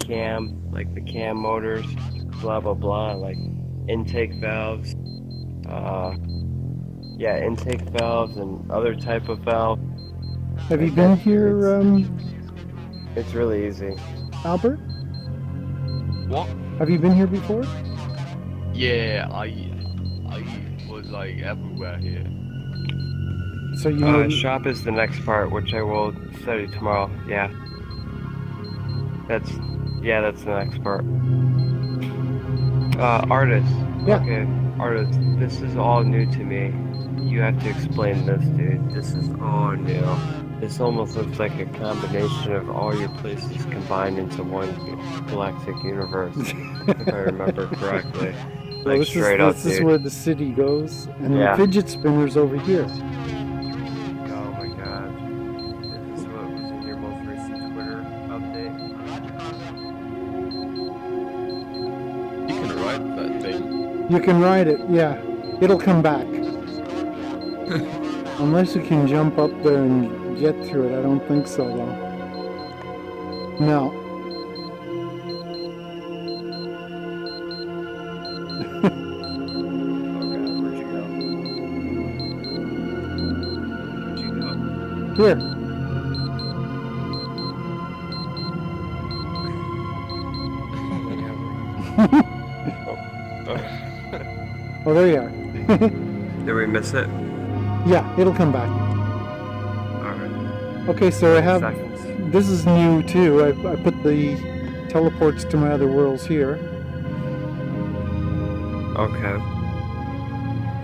cam, like the cam motors, blah blah blah, like intake valves, yeah, intake valves and other type of valve. Have you Like been here, it's really easy. Albert? What? Have you been here before? Yeah, I was like everywhere here. So you know. Shop is the next part, which I will study tomorrow. Yeah. That's the next part. Artist. Yeah. Okay, artist. This is all new to me. You have to explain this, dude. This is all new. This almost looks like a combination of all your places combined into one galactic universe, if I remember correctly. Well, Like straight up, this is dude. where the city goes, and Yeah. the fidget spinner's over here. Oh my god. This is what was in your most recent Twitter update. You can ride that thing. You can ride it, yeah. It'll come back. Unless you can jump up there and get through it, I don't think so, though. No. Here. Oh, there you are. Did we miss it? Yeah, it'll come back. Alright. Okay, so I have... Seconds. This is new, too. I put the teleports to my other worlds here. Okay.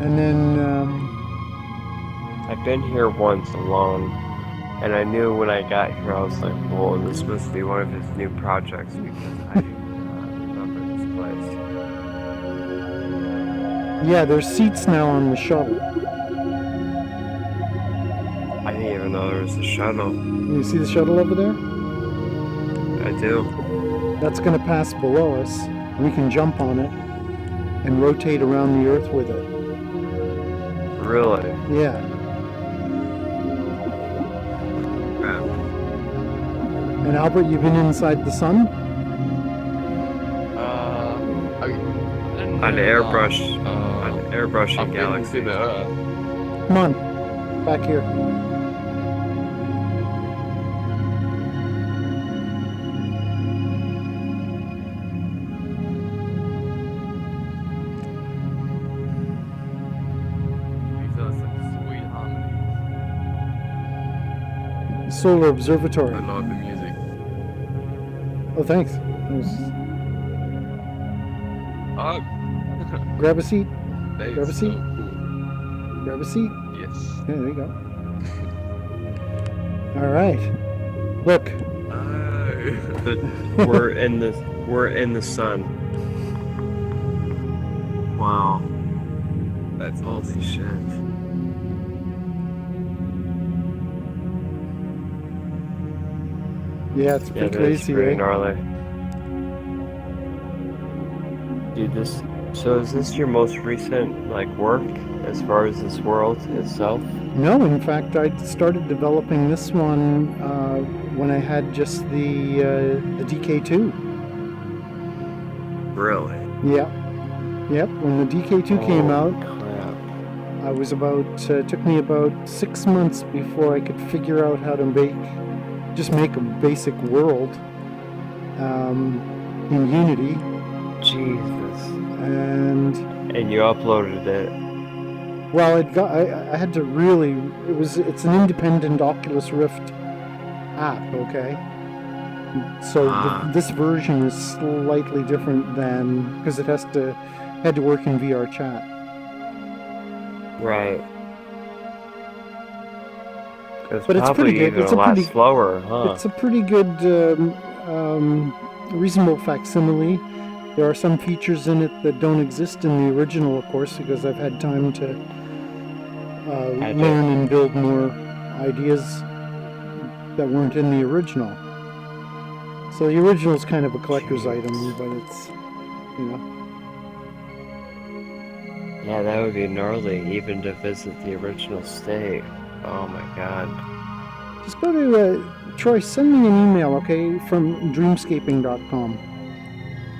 And then, I've been here once alone, and I knew when I got here, I was like, whoa, this must be one of his new projects, because I remember this place. yeah, there's seats now on the shuttle. I didn't even know there was a shuttle. You see the shuttle over there? I do. That's going to pass below us. We can jump on it and rotate around the Earth with it. Really? Yeah. Crap. And Albert, you've been inside the sun? On airbrush. On I've airbrushing been galaxy. to the Earth. Come on. Back here. These are some sweet harmonies. Solar Observatory. I love the music. Oh, thanks. Oh, Grab a seat. that is Grab a so seat. cool. Grab a seat. Yes. Yeah, there you go. All right. Look. We're in the sun. Wow. That's Holy awesome. shit. Yeah, it's pretty That's crazy, pretty right? gnarly. Dude, so is this your most recent, like, work as far as this world itself? No, in fact, I started developing this one when I had just the DK2. Really? Yeah. Yep. When the DK2 came out, Crap. I was took me about 6 months before I could figure out how to make a basic world in Unity. Jesus. And you uploaded it. well, I had to really, it's an independent Oculus Rift app, okay? So this version is slightly different than, because it had to work in VRChat. Right. But it's pretty good. It's a pretty slower, huh? It's a pretty good, reasonable facsimile. There are some features in it that don't exist in the original, of course, because I've had time to learn and build more ideas that weren't in the original. So the original is kind of a collector's item, but it's, you know. Yeah, that would be gnarly, even to visit the original state. Oh my god. Just go to Troy, send me an email, okay, from dreamscaping.com.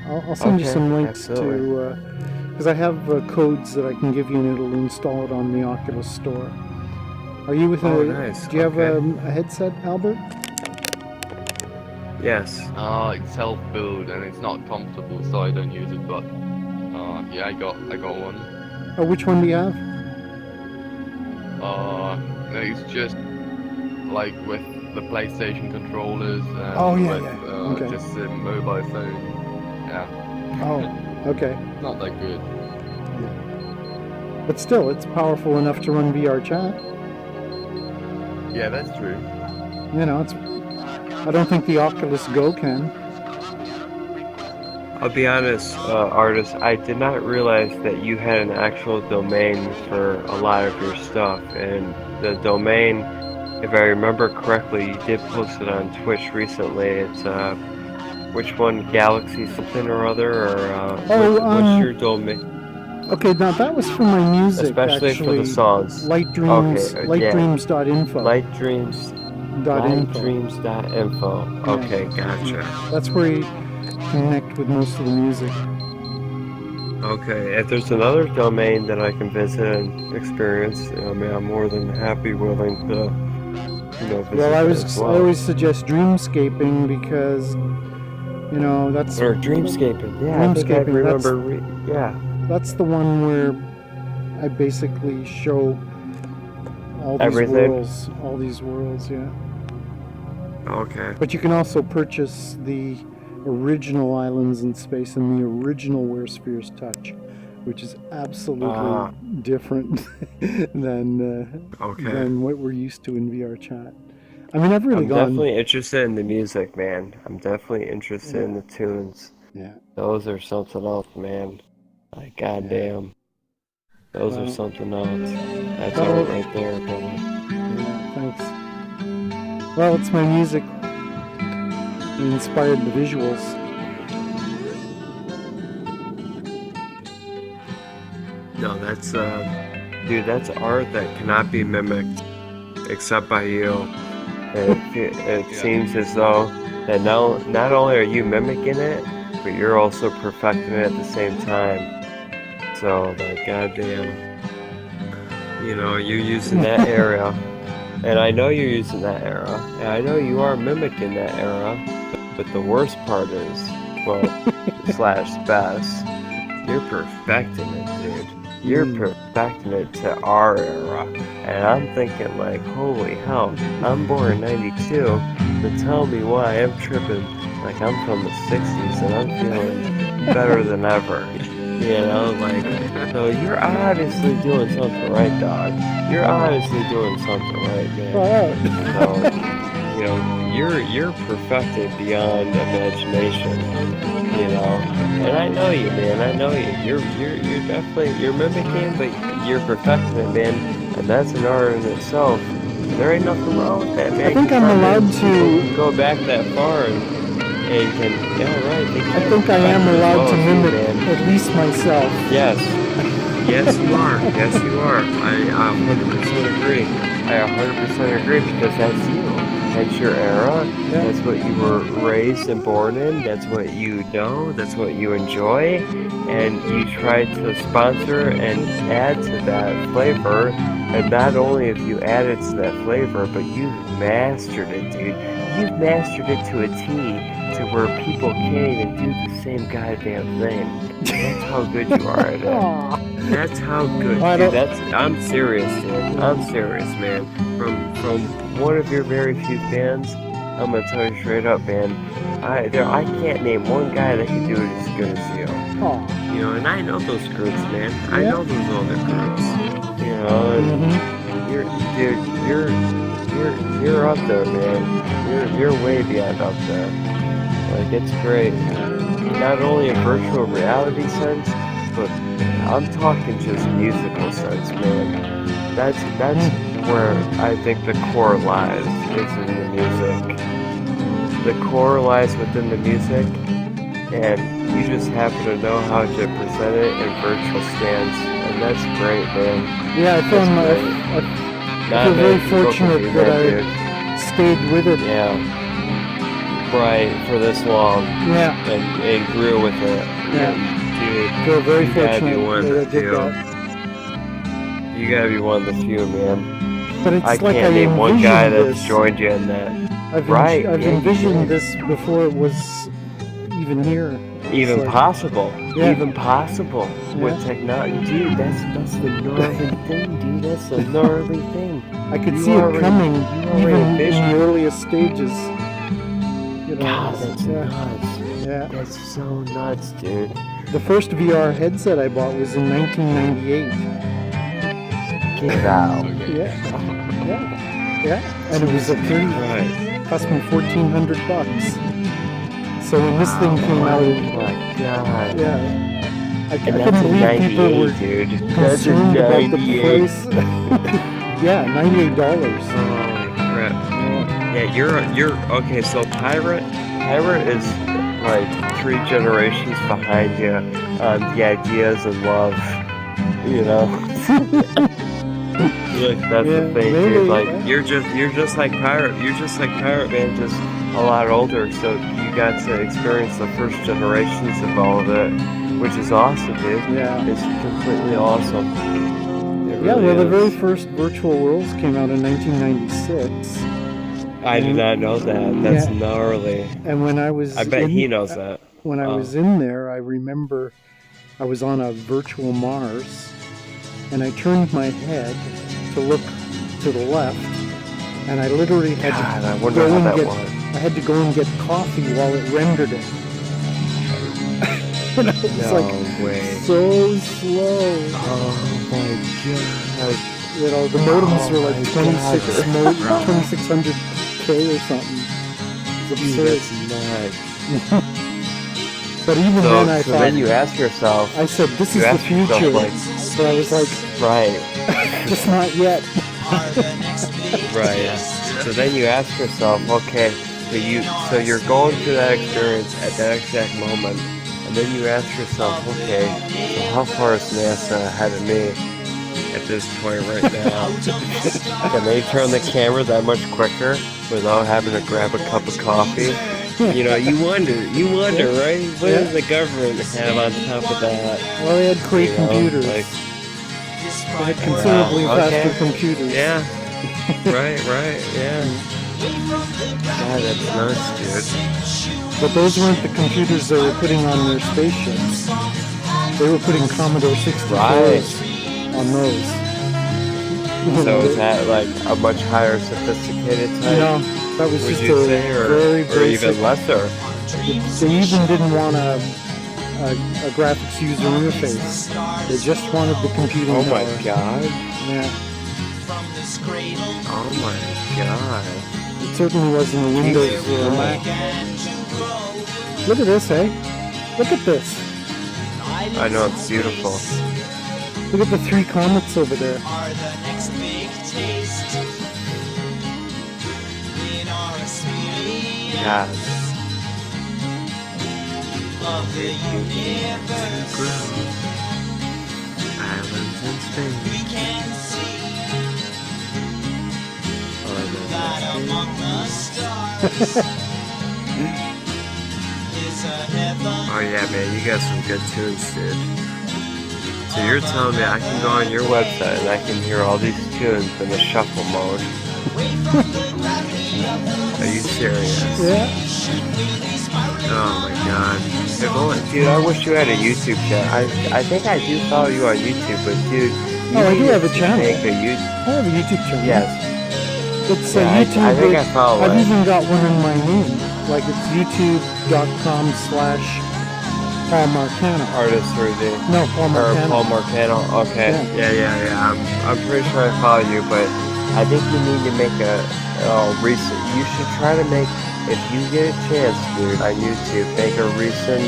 I'll send you Okay, some links absolutely. to, because I have codes that I can give you and it'll install it on the Oculus Store. Are you with Oh, nice. do you have Okay. a headset, Albert? Yes. It's self-build and it's not comfortable, so I don't use it. But yeah, I got one. Oh, which one do you have? No, it's just like with the PlayStation controllers and Oh, yeah, with yeah. Okay. just a mobile phone. Yeah, Oh, okay. not that good. But still, it's powerful enough to run VRChat. Yeah, that's true. You know, it's. I don't think the Oculus Go can. I'll be honest, artist, I did not realize that you had an actual domain for a lot of your stuff, and the domain, if I remember correctly, you did post it on Twitch recently. It's which one, Galaxy something or other, or what's your domain? Okay, now that was for my music, Especially actually. for the songs. Light Dreams, Okay, lightdreams.info. Lightdreams.info. Okay, gotcha. That's where you connect with most of the music. Okay, if there's another domain that I can visit and experience, I mean, I'm more than happy, willing to, visit Well, I always suggest Dreamscaping because, that's or Dreamscaping. Yeah, I think I remember. That's the one where I basically show all these worlds, yeah. Okay. But you can also purchase the original Islands in Space and the original Where Spheres Touch, which is absolutely different than what we're used to in VRChat. I mean, I'm definitely interested in the music, man. I'm definitely interested in the tunes. Yeah. Those are something else, man. Like, goddamn. Those are something else. That's art right there, brother. Yeah, thanks. Well, it's my music. It inspired the visuals. No, that's, dude, that's art that cannot be mimicked except by you. It seems as though that not only are you mimicking it, but you're also perfecting it at the same time. So, like, goddamn, you're using that era, and I know you're using that era, and I know you are mimicking that era, but the worst part is, well, / best, you're perfecting it, dude. You're perfecting it to our era, and I'm thinking like, holy hell, I'm born in 92, but tell me why I'm tripping like I'm from the 60s and I'm feeling better than ever. So you're obviously doing something right, dog. You're obviously doing something right, man. So, you're perfected beyond imagination, And I know you, man. I know you. You're definitely, you're mimicking, but you're perfecting it, man. And that's an art in itself. There ain't nothing wrong with that, man. I think I'm allowed to go back that far and can, right. I think I am allowed to mimic at least myself. Yes. Yes, you are. Yes, you are. I 100% agree. I 100% agree because that's you. That's your era. Yeah. That's what you were raised and born in. That's what you know. That's what you enjoy. And you try to sponsor and add to that flavor. And not only have you added to that flavor, but you've mastered it, dude. You've mastered it to a T. To where people can't even do the same goddamn thing. That's how good you are at it. That's how good, dude. I'm serious, dude. I'm serious, man. From one of your very few fans, I'm gonna tell you straight up, man. I can't name one guy that can do it as good as you. And I know those groups, man. I know those other groups. You're up there, man. You're way beyond up there. Like, it's great. Not only a virtual reality sense, but I'm talking just musical sense, man. That's where I think the core lies, is in the music. The core lies within the music, and you just happen to know how to present it in virtual stance, and that's great, man. Yeah, I feel very fortunate that I stayed with it. Yeah. Right, for this long. Yeah. And grew with it. Yeah. Dude, Feel very you gotta be fortunate one of that I the did few. that. You gotta be one of the few, man. But it's I like can't I name one guy envisioned that's this. joined you in that. I've Right, I've yeah, you envisioned did. this before it was even here. Even It's like- possible. Yeah. Even possible with Yeah. technology. Dude, that's the gnarly thing, dude. That's the gnarly thing. I could You see it already- coming you already even in envisioned the it. earliest stages. You know, God, that's yeah. nuts. Yeah. That's so nuts, dude. The first VR headset I bought was in 1998. Get out. Okay. Yeah. Yeah. Yeah. And it was a pretty, Right. cost me $1,400. So when this thing came out, Oh my god. yeah, I And couldn't that's in believe people 98, were dude. That's in concerned about the 98. price. Yeah, $98. Holy crap. Yeah, you're okay. So Pirate is like 3 generations behind you on the ideas and love. You know. Look, that's Yeah, the thing, maybe, dude. Like yeah. you're just like Pirate. You're just like Pirate, man. Just a lot older. So you got to experience the first generations of all of it, which is awesome, dude. Yeah. It's completely awesome. It Yeah, really well, the very is. first Virtual Worlds came out in 1996. I did not know that. That's Yeah. gnarly. And when I was I bet in, he knows that. When I was in there, I remember I was on a virtual Mars, and I turned my head to look to the left, and I literally had God, I to wonder go how and that get was. I had to go and get coffee while it rendered it. And it was No like way. so slow. Oh my god. You know, the modems were like Oh my 2600K or something. It's Dude, absurd. that's nuts. But even So, then, I so thought, then you ask yourself, I said, this you is the ask yourself, future. like- So I was like, right, just not yet. right. So then you ask yourself, okay, so you're going through that experience at that exact moment, and then you ask yourself, okay, so how far is NASA ahead of me at this point right now? Can they turn the camera that much quicker without having to grab a cup of coffee? You know, you wonder, right? What Yeah. does the government have on top of that? Well, they had great You know, computers. like, They had considerably Wow, okay. faster computers. yeah. Right, yeah. God, that's nuts, dude. But those weren't the computers they were putting on their spaceships. They were putting Commodore 64s Right. on those. So is that like a much higher sophisticated type? No, that was Would just you a say, or very basic. even lesser? They even didn't want a graphics user interface. They just wanted the computing Oh my power. god. Yeah, Oh my god. it certainly wasn't a Windows Jesus or a Mac. Look at this, eh? Look at this. I know, it's beautiful. Look at the 3 comets over there. God. Islands in space. Oh yeah, man, you got some good tunes, dude. So you're telling me I can go on your website and I can hear all these tunes in a shuffle mode? Are you serious? Yeah. Oh my god. If only, dude, I wish you had a YouTube channel. I think I do follow you on YouTube, but dude, you Oh, I do need have a to channel. make a I have a YouTube channel. Yes. It's Yeah, a YouTube. I think I follow I've it. even got one in my name. Like it's youtube.com/Paul Marcano. Artist review. No, Paul Or Marcano. Paul Marcano. Okay. Yeah. I'm pretty sure I follow you, but I think you need to make a recent. You should try to make, if you get a chance, dude, on YouTube, make a recent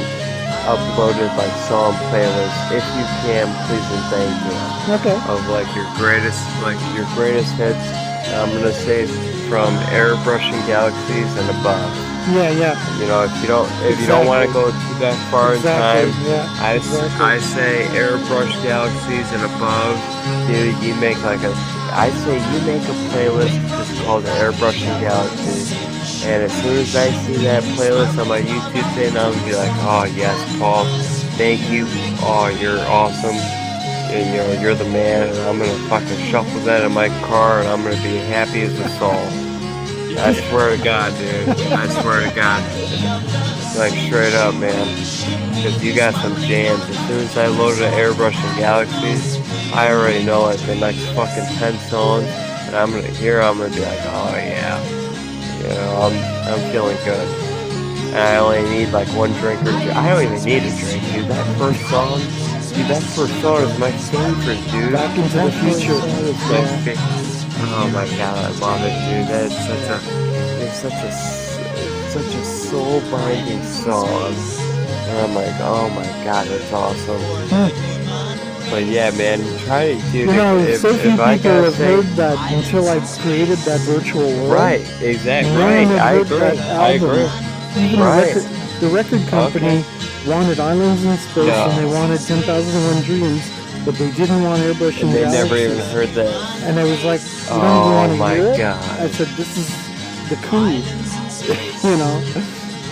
uploaded like song playlist, if you can, please and thank you. Okay. Of like your greatest hits. I'm gonna say from Airbrushing Galaxies and above. Yeah. You know, if you don't want to go too that far in time, Yeah. I say Airbrush Galaxies and above. Dude, you make like a I say you make a playlist just called Airbrushing Galaxy. And as soon as I see that playlist on my YouTube thing, I'm gonna be like, oh yes, Paul, thank you. Oh, you're awesome. And, you're the man. And I'm gonna fucking shuffle that in my car, and I'm gonna be happy as a soul. I swear to God, dude. I swear to God. Like straight up, man. Cause you got some jams. As soon as I load the Airbrushing Galaxies, I already know like the next fucking 10 songs, and I'm gonna be like, oh yeah. You know, I'm feeling good. And I only need like one drink or two. I don't even need a drink, dude. That first song is my favorite, dude. Back into the future. Oh my god, I love it, dude. It's such a soul binding song. And I'm like, oh my god, that's awesome. But yeah, man, try it, dude. You know, so few people have say, heard that until I created that virtual world. Right, exactly. No right, one had I heard agree. that I album. agree. Even Right. the record company wanted Islands in Space and they wanted 10,001 Dreams, but they didn't want Airbrushing And they Galaxy. never even heard that. And I was like, you don't Oh want to my hear it? god. I said, this is the coup. You know?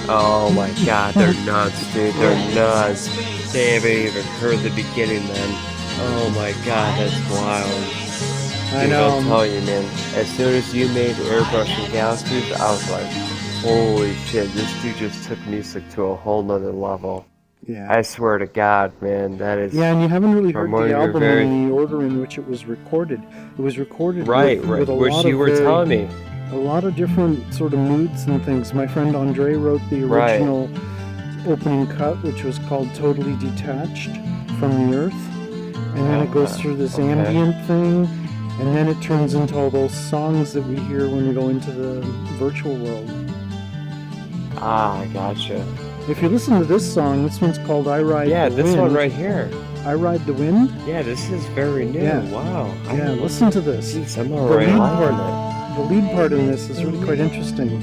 Oh my god, they're nuts, dude. They're nuts. They haven't even heard the beginning then. Oh my god, that's wild. I Dude, know. I'll tell you, man. As soon as you made Airbrushing Galaxies, I was like, holy shit, this dude just took music to a whole nother level. Yeah. I swear to God, man, that is... Yeah, and you haven't really heard from one the of your album very- in the order in which it was recorded. It was recorded Right, with a which lot you of were very- telling me. a lot of different sort of moods and things. My friend Andre wrote the Right. original opening cut, which was called Totally Detached from the Earth. And then it goes through this okay. ambient thing, and then it turns into all those songs that we hear when we go into the virtual world. Ah, I gotcha. If you listen to this song, this one's called I Ride Yeah, the this Wind. one right here. I Ride the Wind? Yeah, this is very new. Yeah. Wow. Yeah, listen to this. Jeez, I'm The already lead liking part, the lead part in this is really quite interesting.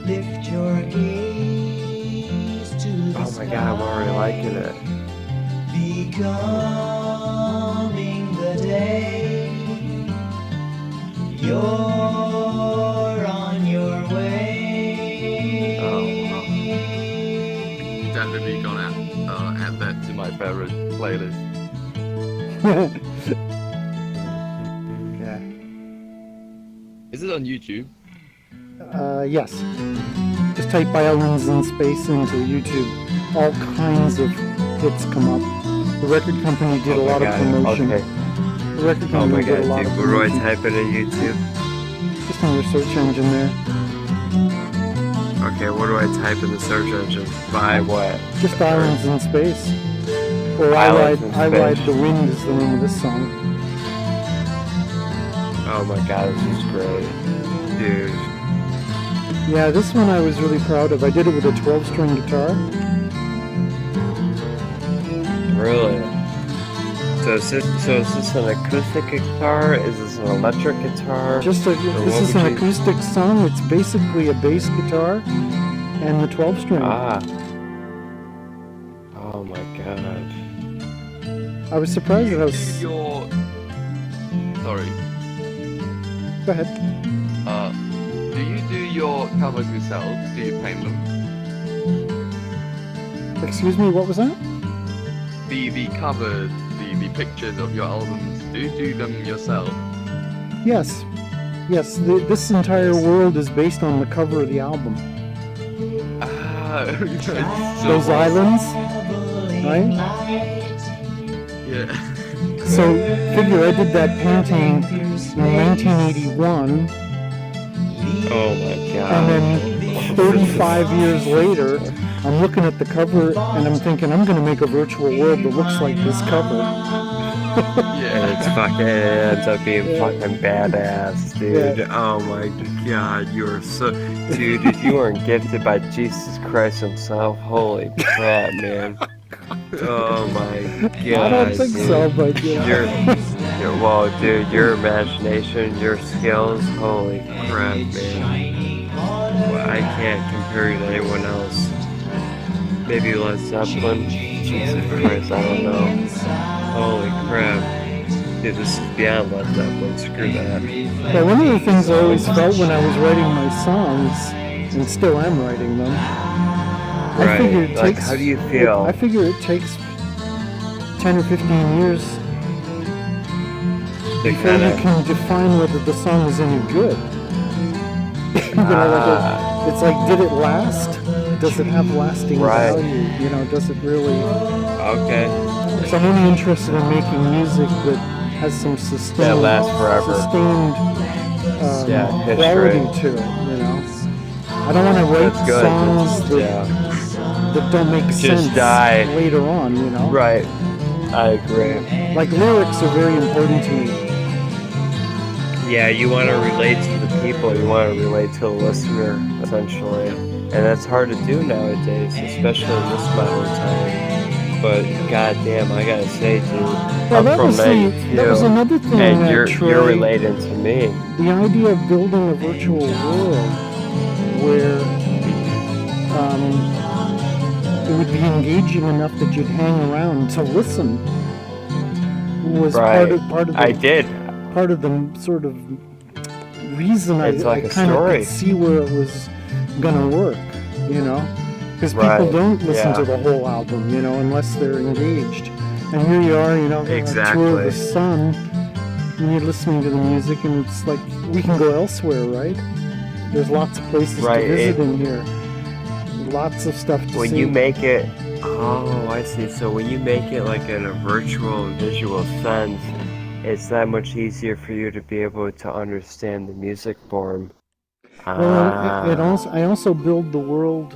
Lift your gaze to the Oh my god, I'm already liking it. becoming the day. You're on your way. Oh, wow. Definitely gonna add that to my favorite playlist. Yeah. Is it on YouTube? Yes. Just type Islands in Space into YouTube. All kinds of hits come up. The record company did a lot of promotion. Okay. The record Oh my company did a god, lot dude, of what do I promotion. type into YouTube? Just in your search engine there. Okay, what do I type in the search engine? By what? Just Islands in Space. Or Islands in I Ride Space. the Wind is the name of this song. Oh my god, this is great. Dude. Yeah, this one I was really proud of. I did it with a 12-string guitar. Really? So is this an acoustic guitar? Is this an electric guitar? This is an acoustic song. It's basically a bass guitar and the 12-string. Ah. Oh my god. I was surprised at how... Sorry. Go ahead. Do you do your covers yourself? Do you paint them? Excuse me, what was that? The covers, the pictures of your albums, do you do them yourself? Yes. Yes, this entire world is based on the cover of the album. Ah, so Those islands, right? Yeah. So, figure I did that painting in 1981, Oh my god. and then 35 years later, I'm looking at the cover and I'm thinking, I'm going to make a virtual world that looks like this cover. And it's fucking, it ends up being fucking badass, dude. Yeah. Oh my god, you are so... Dude, if you weren't gifted by Jesus Christ himself, holy crap, man. Oh my god, I don't think dude. so, but yeah. Well, dude, your imagination, your skills, holy crap, man. Well, I can't compare you to anyone else. Maybe Led Zeppelin? Jesus Christ, I don't know. Holy crap. Dude, this is beyond Led Zeppelin. Screw that. Well, one of the things I always felt when I was writing my songs, and still am writing them, I figure it Like, takes. how do you feel? I figure it takes 10 or 15 years before you can define whether the song is any good. It's like, did it last? Does it have lasting value? You know, does it really? Okay. So I'm only interested in making music that has some sustained quality to it. You know, I don't want to write songs that don't make sense later on. You know. Right. I agree. Like, lyrics are very important to me. Yeah, you want to relate to the people. You want to relate to the listener, essentially. And that's hard to do nowadays, especially in this modern time. But goddamn, I gotta say, dude, well, that was another thing. And you're related to me. The idea of building a virtual world where it would be engaging enough that you'd hang around to listen was part of the sort of reason I kind of could see where it was gonna work, you know, because people don't listen to the whole album, you know, unless they're engaged. And here you are, you know, on a tour of the sun, and you're listening to the music, and it's like, we can go elsewhere, right? There's lots of places to visit in here. Lots of stuff to see. When you make it, I see. So when you make it like in a virtual visual sense, it's that much easier for you to be able to understand the music form. Well, I also build the world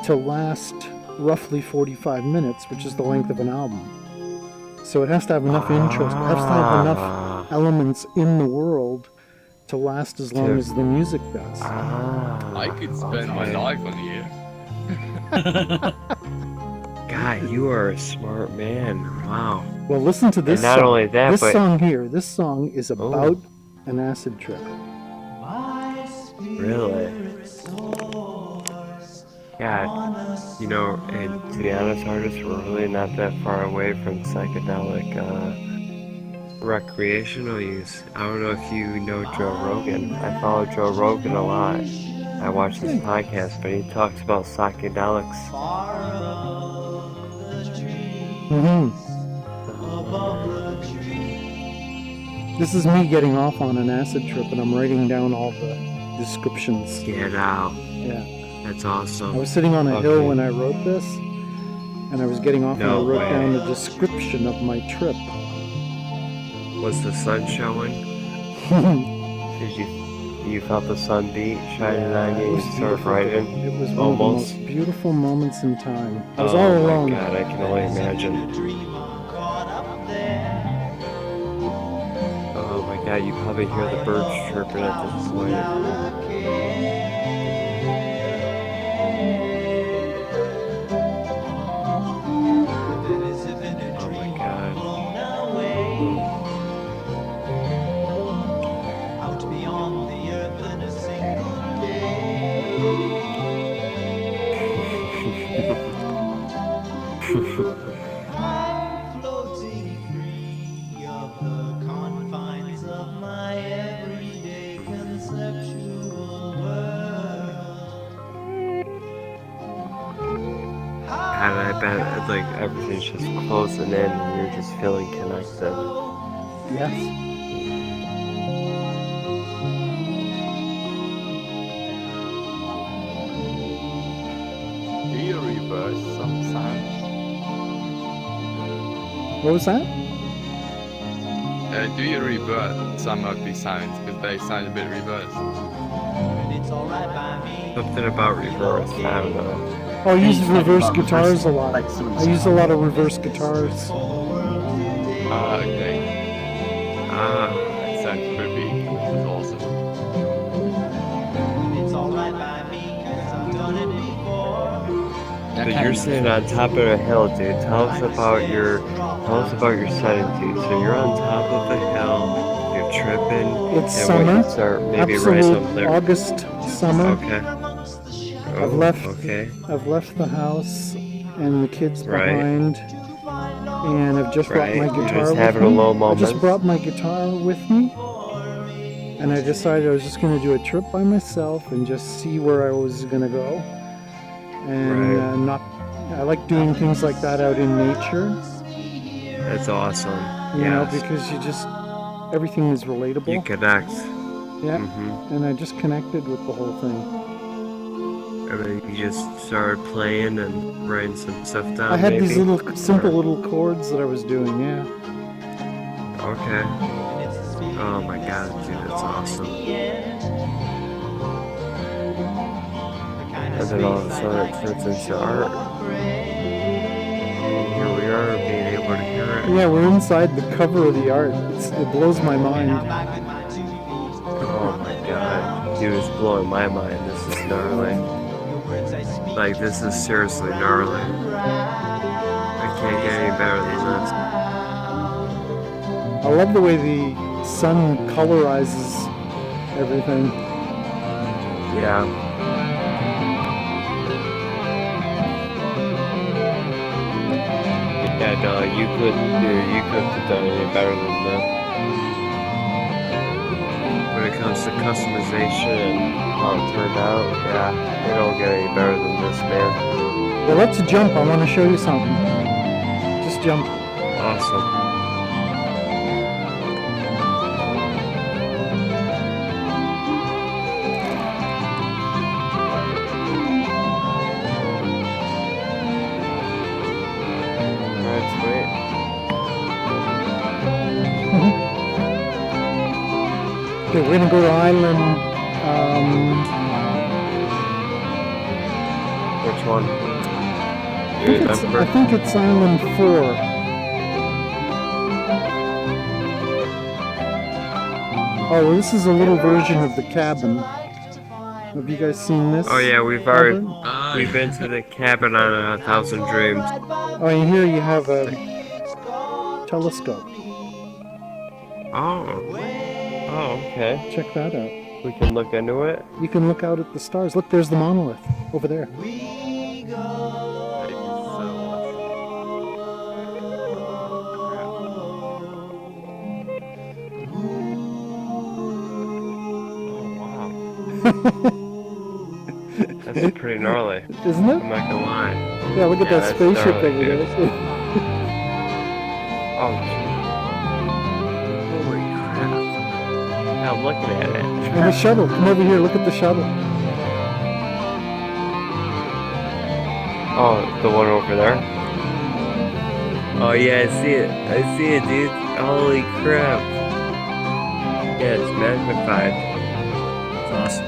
to last roughly 45 minutes, which is the length of an album. So it has to have enough interest. It has to have enough elements in the world to last as long as the music does. I could spend my life on here. God, you are a smart man. Wow. Well, listen to this and not song. Only that, this but... song here. This song is about an acid trip. Really? God, you know, and to be honest, artists were really not that far away from psychedelic recreational use. I don't know if you know Joe Rogan. I follow Joe Rogan a lot. I watch his podcast, but he talks about psychedelics. This is me getting off on an acid trip, and I'm writing down all the descriptions. Get out. Yeah. That's awesome. I was sitting on a hill when I wrote this, and I was getting off and I wrote down a description of my trip. Was the sun showing? Did you felt the sun beat shining on you and start writing? It was one of the most beautiful moments in time. I was all alone. Oh my God, I can only imagine. Oh my God, you probably hear the birds chirping at this point. I'm floating free of the confines of my everyday conceptual world. And I bet like everything's just closing in and you're just feeling connected. Yes. Do you reverse some sounds? What was that? Do you reverse some of these sounds because they sound a bit reversed? Something about reverse, I don't know. Oh, I use reverse guitars a lot. I use a lot of reverse guitars. Okay. That sounds trippy. This is awesome. It's alright by me, 'cause I've done it before. So you're sitting on top of a hill, dude. Tell us about your setting, dude. So you're on top of a hill, you're tripping. It's summer. Absolute there. August summer. Okay. I've left the house and the kids behind. and I've just brought Right, my you're guitar just with having a me. low I just moment. brought my guitar with me, and I decided I was just going to do a trip by myself and just see where I was going to go. And Right. not, I like doing things like that out in nature, That's awesome. you know, Yes. because everything is relatable. You connect. Yeah, Mm-hmm. and I just connected with the whole thing. I mean, you just started playing and writing some stuff down, I had maybe? these little simple Or- little chords that I was doing, yeah. Okay. Oh my god, dude, that's awesome. And then all of a sudden it turns into art. And here we are, being able to hear it. Yeah, we're inside the cover of the art. It blows my mind. Oh my god. Dude, it's blowing my mind. This is gnarly. Like, this is seriously gnarly. I can't get any better than this. I love the way the sun colorizes everything. Yeah. Yeah, no, you couldn't have done any better than that. When it comes to customization and how it turned out, yeah, it don't get any better than this, man. Well, let's jump. I want to show you something. Just jump. Awesome. Alright, sweet. Okay, we're gonna go to island. Which one? I Do you think it's, remember? I think it's island 4. Oh, well, this is a little version of the cabin. Have you guys seen this? Oh yeah, we've been to the cabin on 1,000 Dreams. Oh, and here you have a telescope. Oh. Oh, okay. Check that out. We can look into it. You can look out at the stars. Look, there's the monolith over there. That's pretty gnarly. Isn't it? I'm not gonna lie. Yeah, look at Yeah, that that's spaceship gnarly, over dude. there. Oh, gee. Holy crap. Now I'm looking at it. And the shuttle. Come over here. Look at the shuttle. Oh, the one over there? Oh yeah, I see it. I see it, dude. Holy crap. Yeah, it's magnified. It's awesome.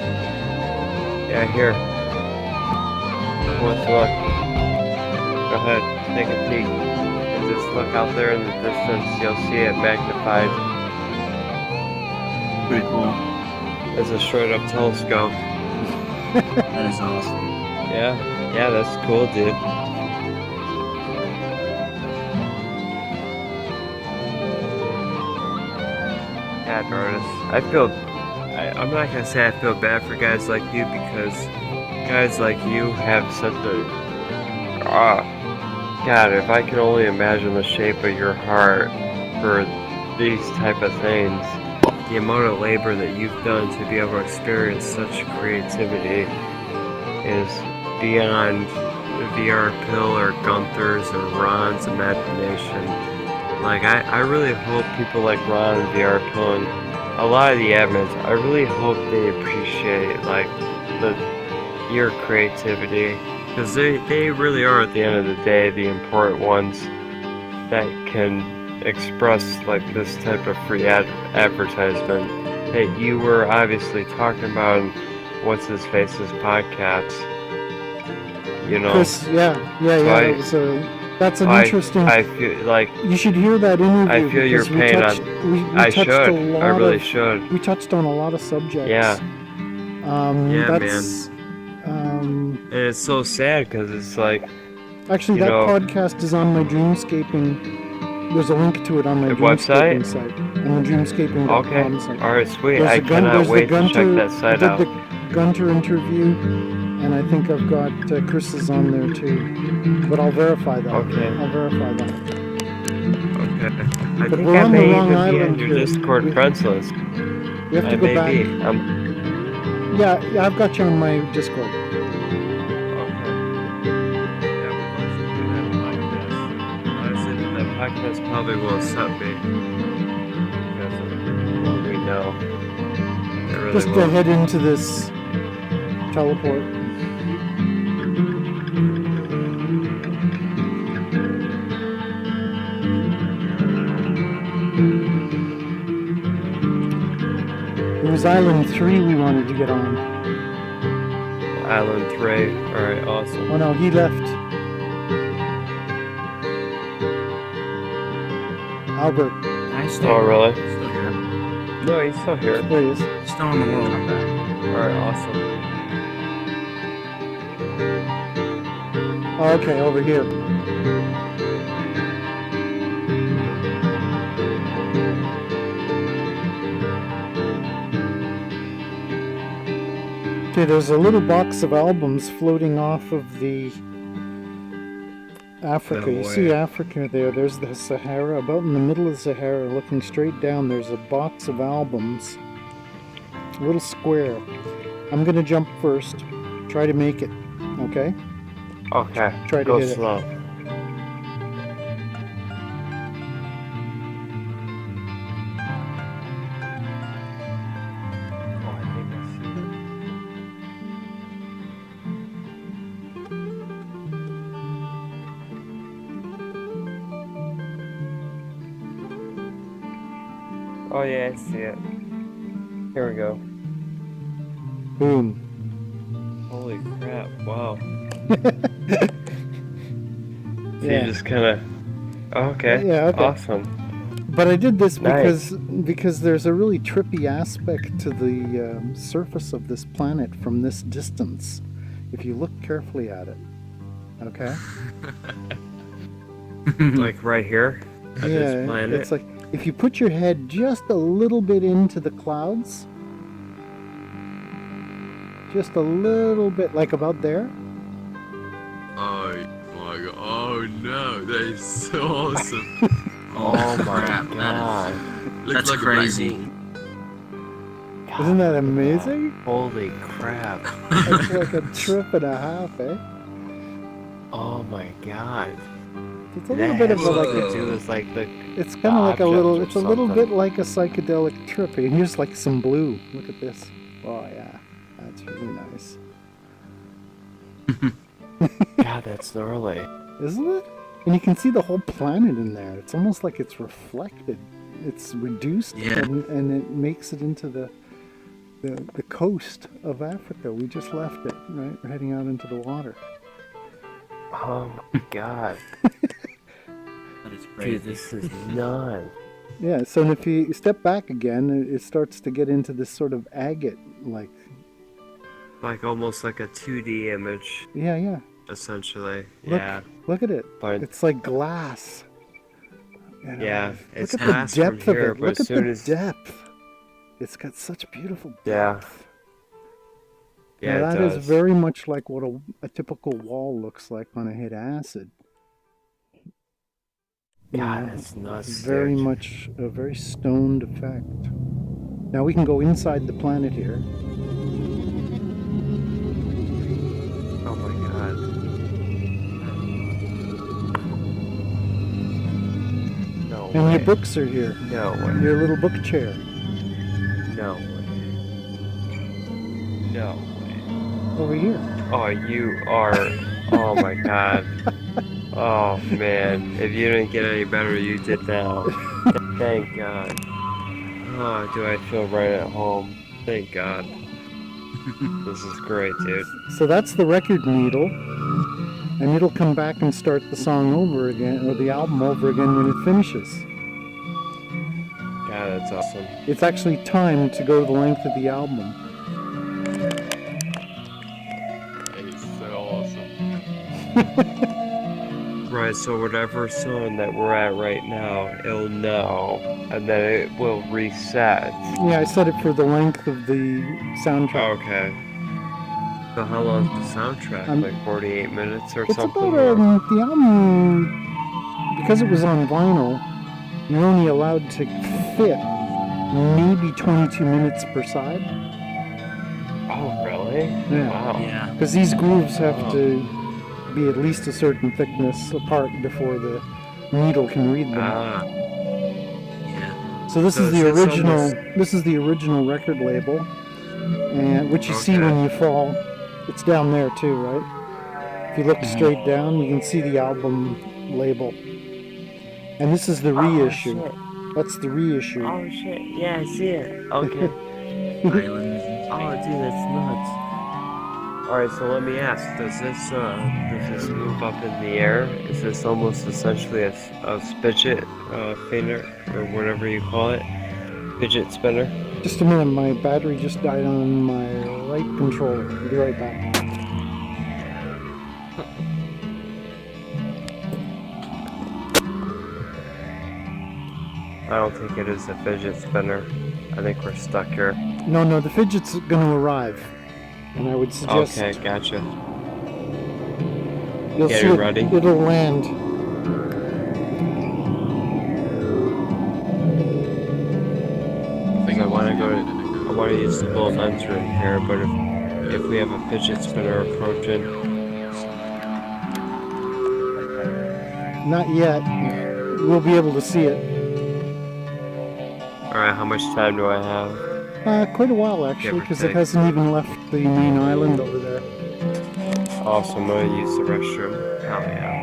Yeah, here. Let's look. Go ahead, take a peek. And just look out there in the distance. You'll see it magnified. Pretty cool. It's a straight up telescope. That is awesome. Yeah, that's cool, dude. Yeah, artists. I'm not gonna say I feel bad for guys like you because guys like you have such a God, if I can only imagine the shape of your heart for these type of things, the amount of labor that you've done to be able to experience such creativity is beyond VR Pill or Gunther's or Ron's imagination. Like, I really hope people like Ron and VR Pill and a lot of the admins, I really hope they appreciate, like, your creativity. Because they really are, at the end of the day, the important ones that can express, like, this type of free advertisement that you were obviously talking about in What's-His-Face's podcast. You know? Chris, yeah. I- That's an interesting. I feel like You should hear that interview. I feel your because we pain touched, we I touched should. a lot I really of, should. We touched on a lot of subjects. Yeah. Yeah, that's, And it's so sad because it's like Actually, you that know- podcast is on my dreamscaping. There's a link to it on my The dreamscaping website? site. On the dreamscaping.com okay, site. all right, sweet. There's I the Gun- cannot there's the wait to check Gunter- that site I out. did the Gunter interview, and I think I've got Chris's on there too. But I'll verify that. Okay. I'll verify that. Okay. I But think we're I on the may wrong even be on island your here. Discord We- friends list. We have I to go may back. be. Yeah, I've got you on my Discord. Okay. Yeah, we'd love to do that podcast. Honestly, that podcast probably will upset me. Because of what we know. It really Just will. head into this teleport. It was Island 3 we wanted to get on. Island 3. Alright, awesome. Oh no, he left. Albert, I stay. Oh, really? Still here. No, he's still here. there he is. Still in the world. Alright, awesome. Oh, okay, over here. Okay, there's a little box of albums floating off of the Africa. You see Africa there. There's the Sahara. About in the middle of the Sahara, looking straight down, there's a box of albums. A little square. I'm gonna jump first. Try to make it. Okay? Okay. Try to Go hit it. slow. Oh, I think I see it. Oh yeah, I see it. Here we go. Boom. Holy crap, wow. So Yeah. you just kinda... Oh, okay. Yeah, okay. Awesome. But I did this Nice. because there's a really trippy aspect to the surface of this planet from this distance. If you look carefully at it, okay? Like right here? At this Yeah, planet? it's like if you put your head just a little bit into the clouds, just a little bit, like about there. Oh my god. Oh no, that is so awesome. Oh my crap, god. Looks That's like a black crazy. hole. Isn't that amazing? Holy crap. It's like a trip and a half, eh? Oh my god. It's a little bit of a, That like has a, to do with like the... it's kind of like a little, object it's or a little something. bit like a psychedelic trip. And here's like some blue. Look at this. Oh yeah, that's really nice, God, that's gnarly. isn't it? And you can see the whole planet in there. It's almost like it's reflected. It's reduced, Yeah. and it makes it into the coast of Africa. We just left it, right? We're heading out into the water. Oh my god. That is crazy. Dude, this is nuts. Yeah. So if you step back again, it starts to get into this sort of agate, like Like almost like a 2D image, yeah. essentially. Look, Yeah. look at it. But It's like glass. You know, yeah, it's look at the glass from depth of here, it. but Look as at soon the as... depth. It's got such beautiful Yeah. depth. Yeah, Now, it that is does. very much like what a typical wall looks like when I hit acid. You God, know, that's nuts, it's very dude. much a very stoned effect. Now we can go inside the planet here. Oh my god. No And way. your books are here. No way. Your little book chair. No way. No way. Over here. Oh, you are... Oh my god. Oh man. If you didn't get any better, you did now. Thank god. Oh, do I feel right at home. Thank god. This is great, dude. So that's the record needle. And it'll come back and start the song over again, or the album over again when it finishes. God, that's awesome. It's actually timed to go the length of the album. That is so awesome. Right, so whatever song that we're at right now, it'll know, and then it will reset. Yeah, I set it for the length of the soundtrack. Okay. So how long's the soundtrack? Um, Like 48 minutes or It's something? about or- the album, because it was on vinyl, you're only allowed to fit maybe 22 minutes per side. Oh, really? Yeah. Wow. Yeah. Because these grooves have to be at least a certain thickness apart before the needle can read them. Ah. Yeah. So this So is is the this original. almost- This is the original record label, and which you see Okay. when you fall. It's down there too, right? If you look straight down, you can see the album label. And this is the reissue. shit. That's the reissue. Oh shit. Yeah, I see it. Okay. Islands and Oh, dude, that's nuts. Alright, so let me ask, does this move up in the air? Is this almost essentially a fidget spinner, or whatever you call it? Fidget spinner? Just a minute, my battery just died on my right controller. I'll be right back. I don't think it is a fidget spinner. I think we're stuck here. No, the fidget's going to arrive, and I would suggest Okay, gotcha. you'll Get see it it. ready. It'll land. I think I wanna see go- it in a I good- want to use the little mentor in here, but if we have a fidget spinner approaching, Not yet. We'll be able to see it. alright, how much time do I have? Quite a while actually, Give or because it take. hasn't even left the main island over there. Also, I'm gonna use the restroom. Hell yeah.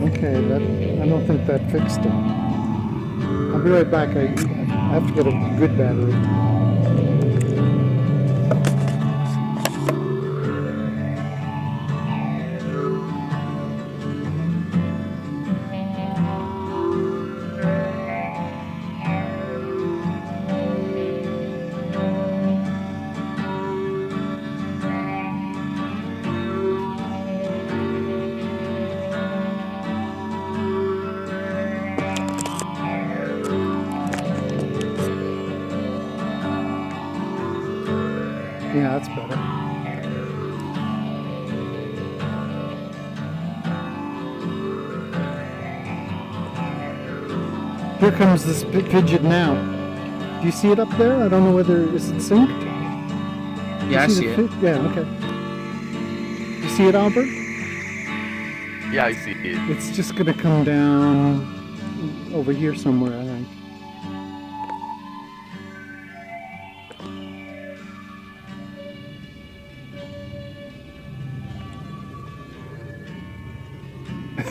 Okay, I don't think that fixed it. I'll be right back. I have to get a good battery. Yeah, that's better. Here comes this fidget now. Do you see it up there? I don't know whether is it synced. Yeah, I You see the it. Yeah, okay. You see it, Albert? Yeah, I see it. It's just gonna come down over here somewhere, I think.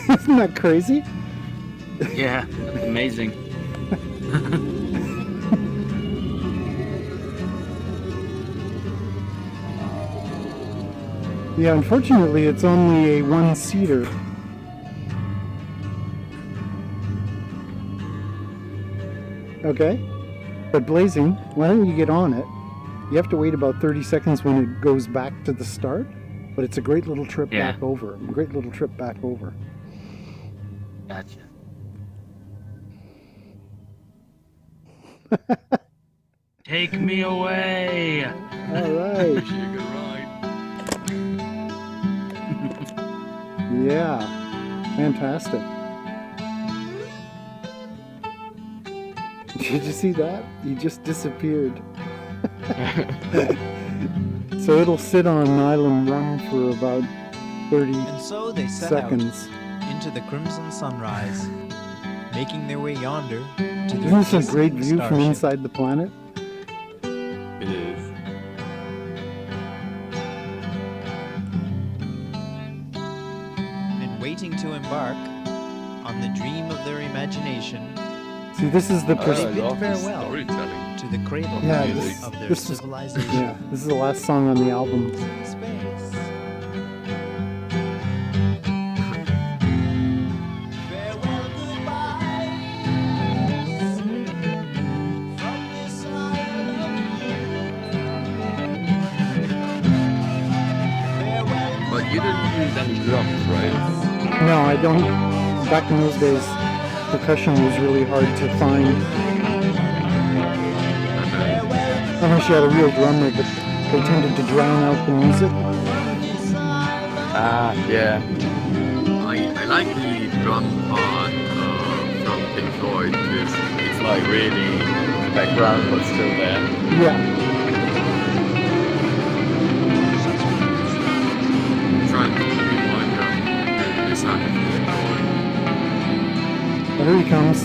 Isn't that crazy? Yeah. That's amazing. Yeah, unfortunately, it's only a one-seater. Okay. But Blazing, why don't you get on it? You have to wait about 30 seconds when it goes back to the start, but it's a great little trip Yeah. back over. Great little trip back over. Gotcha. Take me away. All right. Wish you a good ride. Yeah. Fantastic. Did you see that? He just disappeared. So it'll sit on Island Run for about 30 And so they set seconds. out into the crimson sunrise, making their way yonder to the Isn't this a great view from starship. inside the planet? It is. And waiting to embark on the dream of their imagination See, this is the I perspective. love the farewell. storytelling. to the cradle Yeah, of their this is- civilization. Yeah, this is the last song on the album. Space. Farewell, goodbyes from this isle of farewell. But you didn't use any drums, right? No, I don't. Back in those days, percussion was really hard to find. Farewell, I wish you had a real drummer, but they tended to drown out the music. Yeah. I like the drum part from Pink Floyd because it's like really background but still there. Yeah. I'm trying to rewind the sound of Pink Floyd. But here he comes.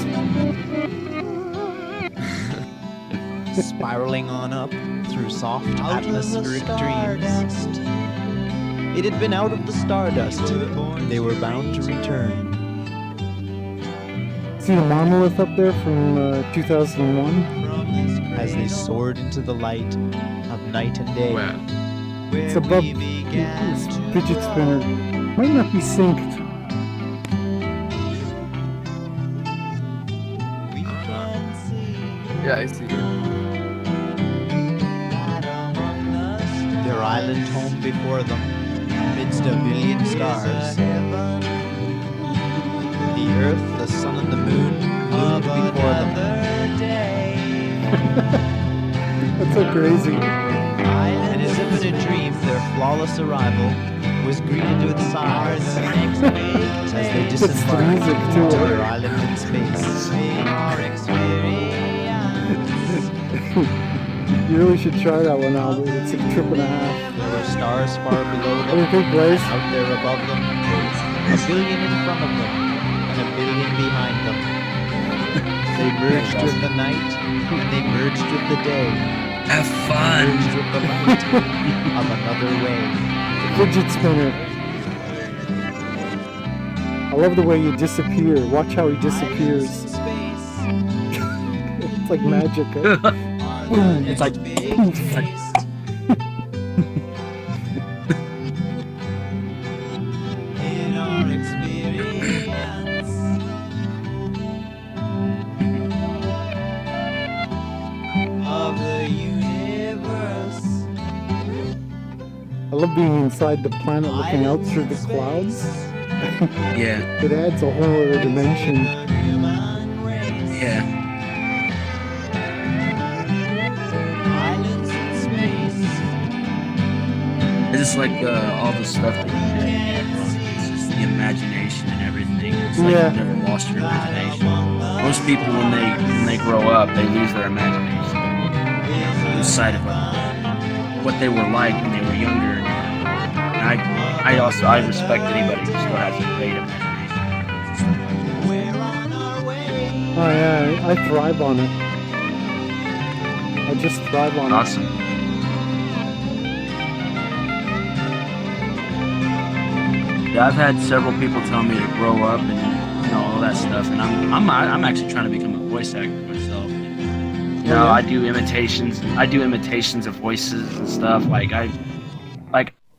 Spiraling on up through soft atmospheric dreams. It had been out of the stardust. They were bound to return. See the monolith up there from 2001? As they soared into the light of night and day. Where? It's above this fidget spinner. Might not be synced. Yeah, I see it. Their island home before them, amidst a billion stars. The earth, the sun, and the moon loomed before them. That's so crazy. And as if in a dream, their flawless arrival was greeted with sighs as they It's the disembarked music too. to their island in space. You really should try that one, Albert. It's a trip and a half. There were stars far below What do you them, think, Blaze? out there above them, a billion in front of them, and a billion behind them. They merged with the night, and they merged with the day, Have fun. merged with the light of another way. Fidget spinner. I love the way you disappear. Watch how he disappears. It's like magic. Huh? Boom. It's like In our experience of the universe. I love being inside the planet looking out through the clouds. yeah, It adds a whole other dimension. yeah. Islands in space. It's just like all the stuff that you did. It's just the imagination and everything. It's like Yeah. you've never lost your imagination. Most people, when they grow up, they lose their imagination. They lose sight of what they were like when they were younger. And I respect anybody who still has a great imagination. We're on our way. Oh yeah, I thrive on it. I just thrive on Awesome. Yeah, I've had several people tell me to grow up and all that stuff, and I'm actually trying to become a voice actor myself. You know, I do imitations. I do imitations of voices and stuff. Like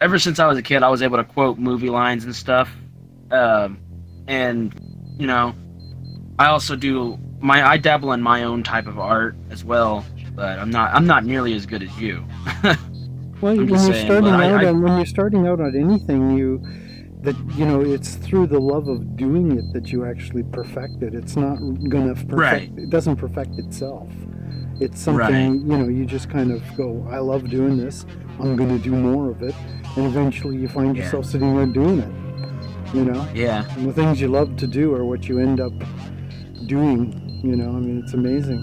ever since I was a kid, I was able to quote movie lines and stuff. And you know, I also do I dabble in my own type of art as well, but I'm not nearly as good as you. Well, I'm when just you're saying, starting but out I- on when you're starting out on anything, it's through the love of doing it that you actually perfect it. It's not gonna perfect. Right. It doesn't perfect itself. It's something Right. you just kind of go, I love doing this. I'm gonna do more of it, and eventually you find Yeah. yourself sitting there doing it. Yeah. And the things you love to do are what you end up doing. I mean, it's amazing.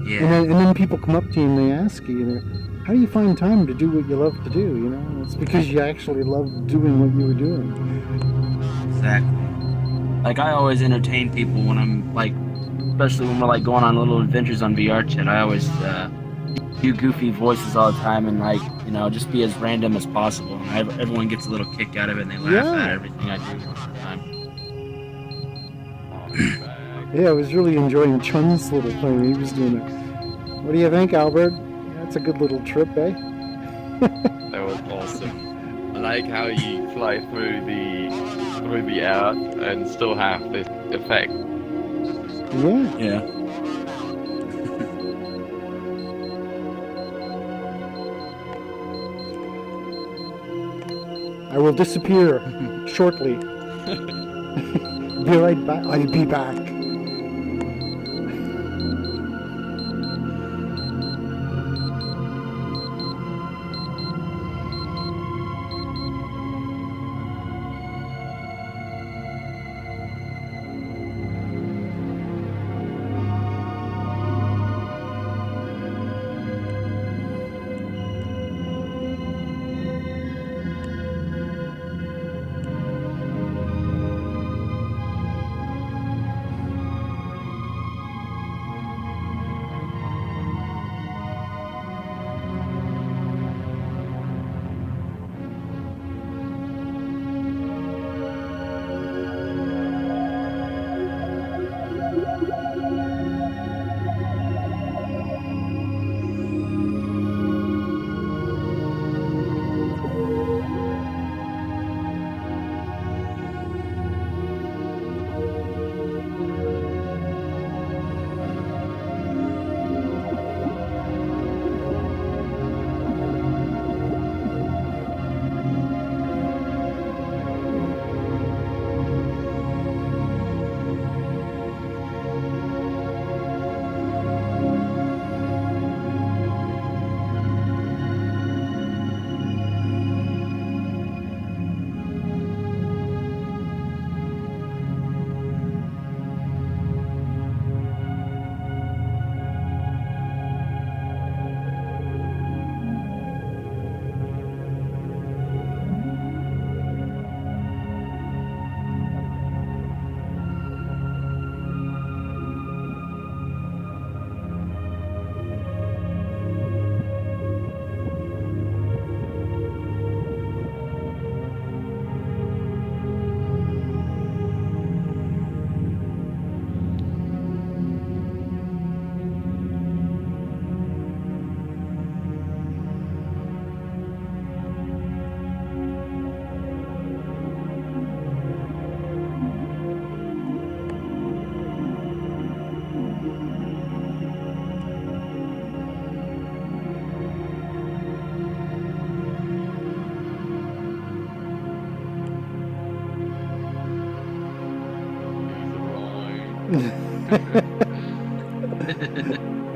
Yeah. And then people come up to you and they ask you, how do you find time to do what you love to do? It's because you actually love doing what you were doing. Exactly. Like I always entertain people when I'm like, especially when we're like going on little adventures on VRChat. I always do goofy voices all the time and just be as random as possible. And everyone gets a little kick out of it and they laugh Yeah. at everything I do all the time. Yeah, I was really enjoying Chun's little thing. He was doing it. What do you think, Albert? That's a good little trip, eh? That was awesome. I like how you fly through the air and still have this effect. Yeah. Yeah. I will disappear shortly. Be right back. I'll be back.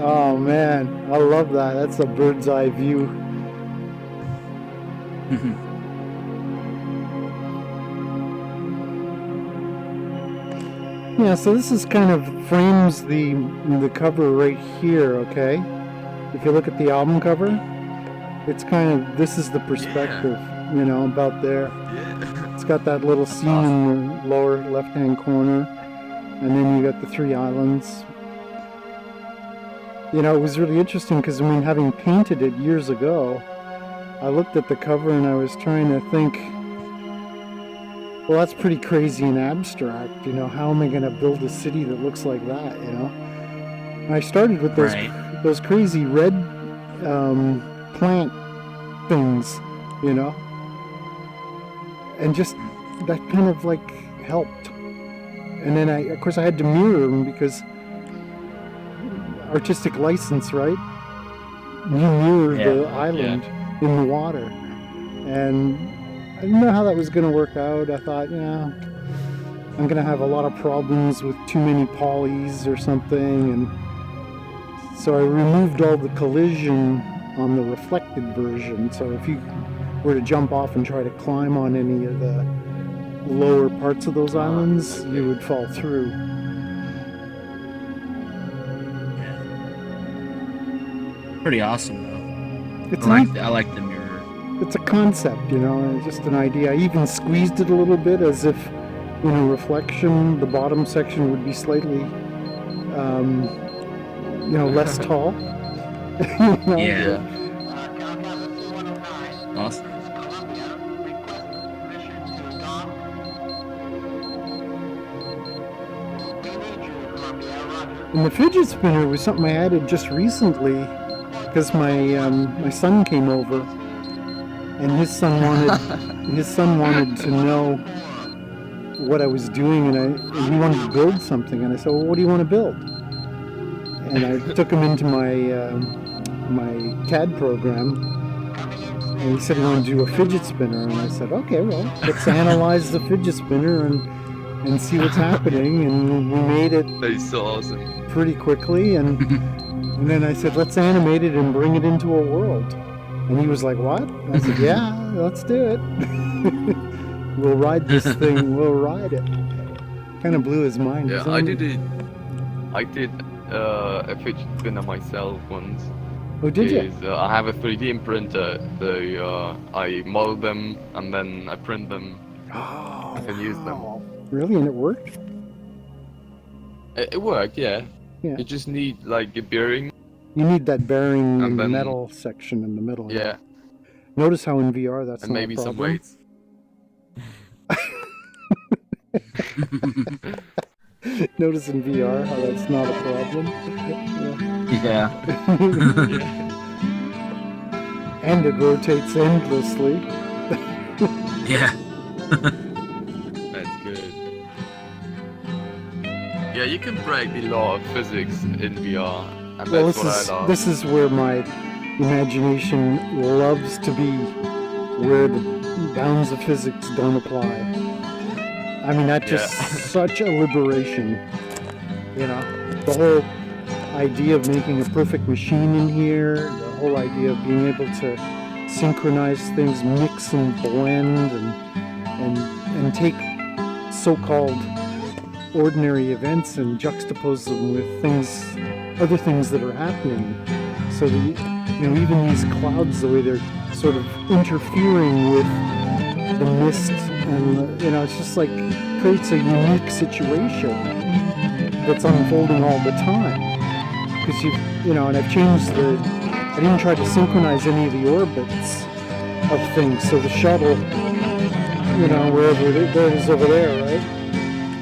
Oh man, I love that. That's a bird's eye view. Yeah, so this is kind of frames the cover right here, okay? If you look at the album cover, it's kind of, this is the perspective, you know, about there. Yeah. It's got that little scene in the lower left-hand corner, and then you got the three islands. You know, it was really interesting because, I mean, having painted it years ago, I looked at the cover and I was trying to think, well, that's pretty crazy and abstract, you know, how am I going to build a city that looks like that, you know? And I started with those crazy red plant things, you know? And just, that kind of like helped. And then of course I had to mirror them because artistic license, right? You mirror the island in the water. And I didn't know how that was going to work out. I thought, yeah, I'm going to have a lot of problems with too many polys or something. And so I removed all the collision on the reflected version. So if you were to jump off and try to climb on any of the lower parts of those islands, you would fall through. Pretty awesome though. I like the mirror. It's a concept, you know, it's just an idea. I even squeezed it a little bit as if in a reflection the bottom section would be slightly you know, less tall. You know? Yeah. Awesome. And the fidget spinner was something I added just recently because my son came over and his son wanted to know what I was doing, and he wanted to build something, and I said, well, what do you want to build? And I took him into my CAD program, and he said he wanted to do a fidget spinner, and I said, okay, well, let's analyze the fidget spinner and see what's happening, and we made it. That's so awesome. Pretty quickly, and then I said, let's animate it and bring it into a world. And he was like, what? And I said, yeah, let's do it. We'll ride this thing, we'll ride it. Kind of blew his mind. Yeah, I did a fidget spinner myself once. Oh, did you? I have a 3D printer, so I model them and then I print them and use them. Really? And it worked? It worked, yeah. Yeah. You just need like a bearing. You need that bearing And then- metal section in the middle. Yeah, Notice how in VR that's and not maybe a some problem. weights. Notice in VR how that's not a problem. Yeah. And it rotates endlessly. Yeah. That's good. Yeah, you can break the law of physics in VR, and Well, that's what I love. this is where my imagination loves to be, where the bounds of physics don't apply. I mean, that's just such a liberation, you know? The whole idea of making a perfect machine in here, the whole idea of being able to synchronize things, mix and blend, and take so-called ordinary events and juxtapose them with other things that are happening. So that, you know, even these clouds, the way they're sort of interfering with the mist, and you know, it's just like creates a unique situation that's unfolding all the time. Because you know, and I didn't try to synchronize any of the orbits of things. So the shuttle, you know, wherever it is over there, right?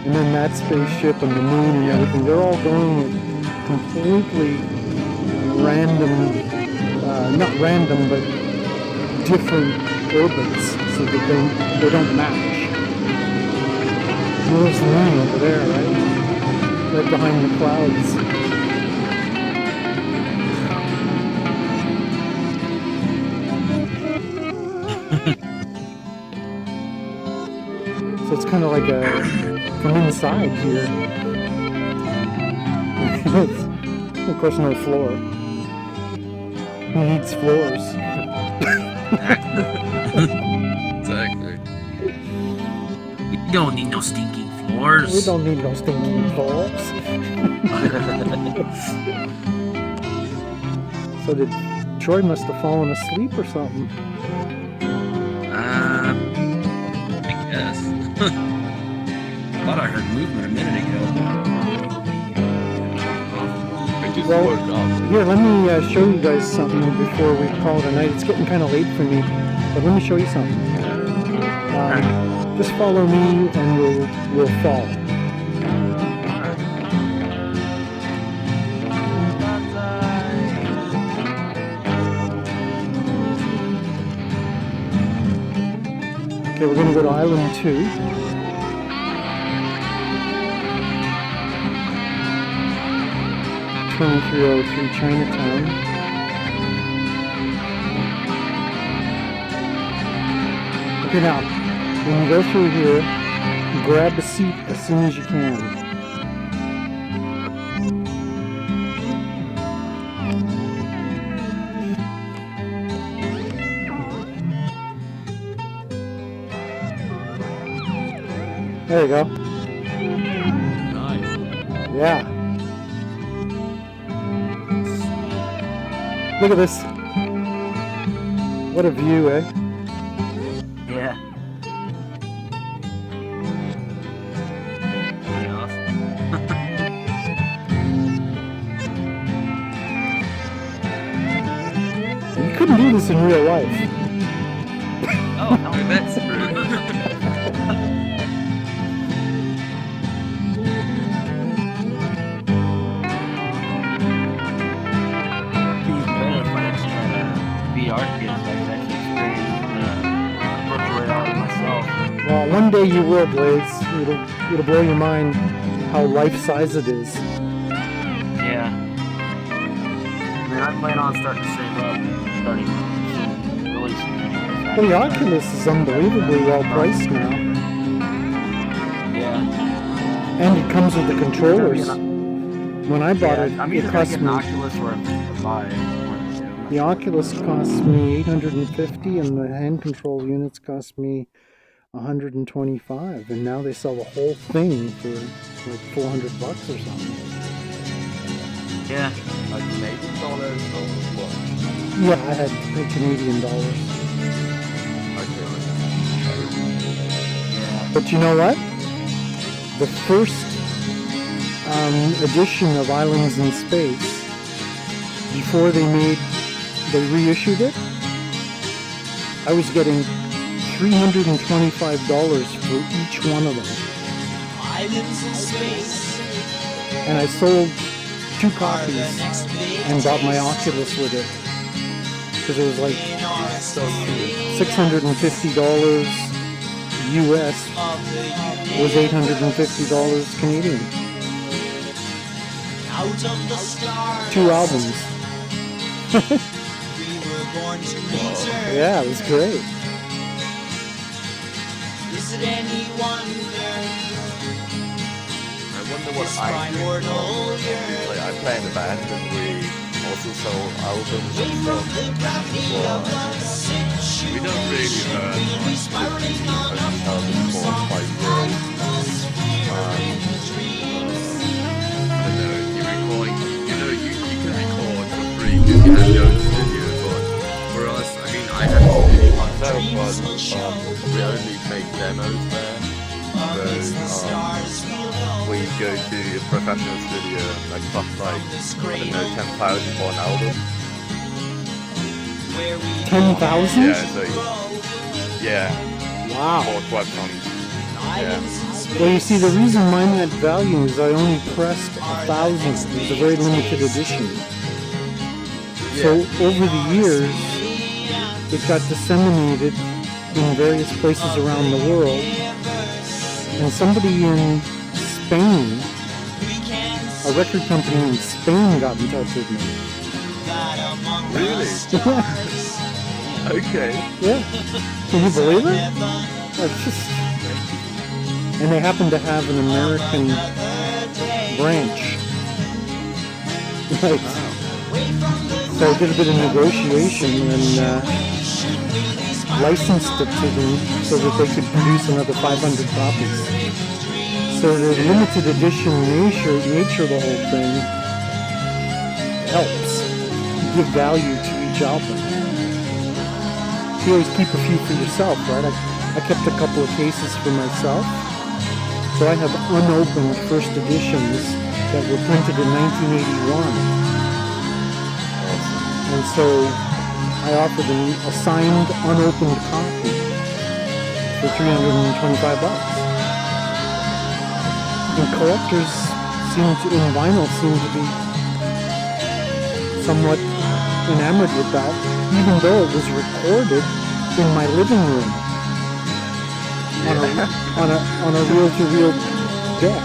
And then that spaceship and the moon and everything, they're all going at completely random, not random, but different orbits, so that they don't match. There's the moon over there, right? Right behind the clouds. So it's kind of like from inside here. Of course, no floor. He needs floors. Exactly. You don't need no stinking We floors. don't need no stinking floors. So did Troy must have fallen asleep or something? I guess. Thought I heard movement a minute ago. I just Well, woke up. Here, let me show you guys something before we call it a night. It's getting kind of late for me, but let me show you something. Just follow me and we'll fall. Okay, we're going to go to Island 2. (2303) Chinatown. Okay, now, when you go through here, grab a seat as soon as you can. There you go. Nice. Yeah. Look at this. What a view, eh? Yeah. Pretty awesome. You couldn't do this in real life. Oh, hell yeah. That's true. It's better if I actually had a VR kit so I could actually experience virtual reality myself. Well, one day you will, Blaze. It'll blow your mind how life-size it is. Yeah. I mean, I plan on starting to save up, starting soon, really soon. Well, the Oculus is unbelievably well priced now. Yeah. And it comes with the controllers. When I bought it, I'm it either gonna cost get an me... Oculus or a Vive. The Oculus cost me $850 and the hand control units cost me $125, and now they sell the whole thing for like $400 or something. Yeah. Like Canadian dollars or what? Yeah, I had to pay Canadian dollars. Yeah. But you know what? The first edition of Islands in Space, before they reissued it, I was getting $325 for each one of them. Islands in space. And I sold 2 copies and bought my Oculus with it. Because it was like $650 US was $850 Canadian. Out of the stars. 2 albums. We were born to return. Yeah, it was great. Is it any wonder? I wonder what This I do. primordial year. Like I play in a band and we also sell albums and We wrote stuff. the gravity of the situation. We don't really earn much Spiraling because on the up albums from are quite real. I don't know, you recording, you can record for free because you have your own studio, but for us, I mean, I have a studio myself, but we only make demos there. So, we go to a professional studio and like cost like, I don't know, 10,000 for an album. 10,000? Yeah, so, yeah, Wow. for 12 songs. Yeah. Well, you see, the reason mine had value is I only pressed 1,000. It was a very limited edition. So over the years, it got disseminated in various places around the world. And somebody in Spain, a record company in Spain, got in touch with me. Really? Okay. Yeah. Can you believe it? That's just... And they happen to have an American branch. Right. So I did a bit of negotiation and licensed it to them so that they could produce another 500 copies. So the limited edition nature of the whole thing helps give value to each album. You always keep a few for yourself, right? I kept a couple of cases for myself. So I have unopened first editions that were printed in 1981. And so I offered them a signed, unopened copy for $325. And collectors in vinyl seem to be somewhat enamored with that, even though it was recorded in my living room on a reel-to-reel deck.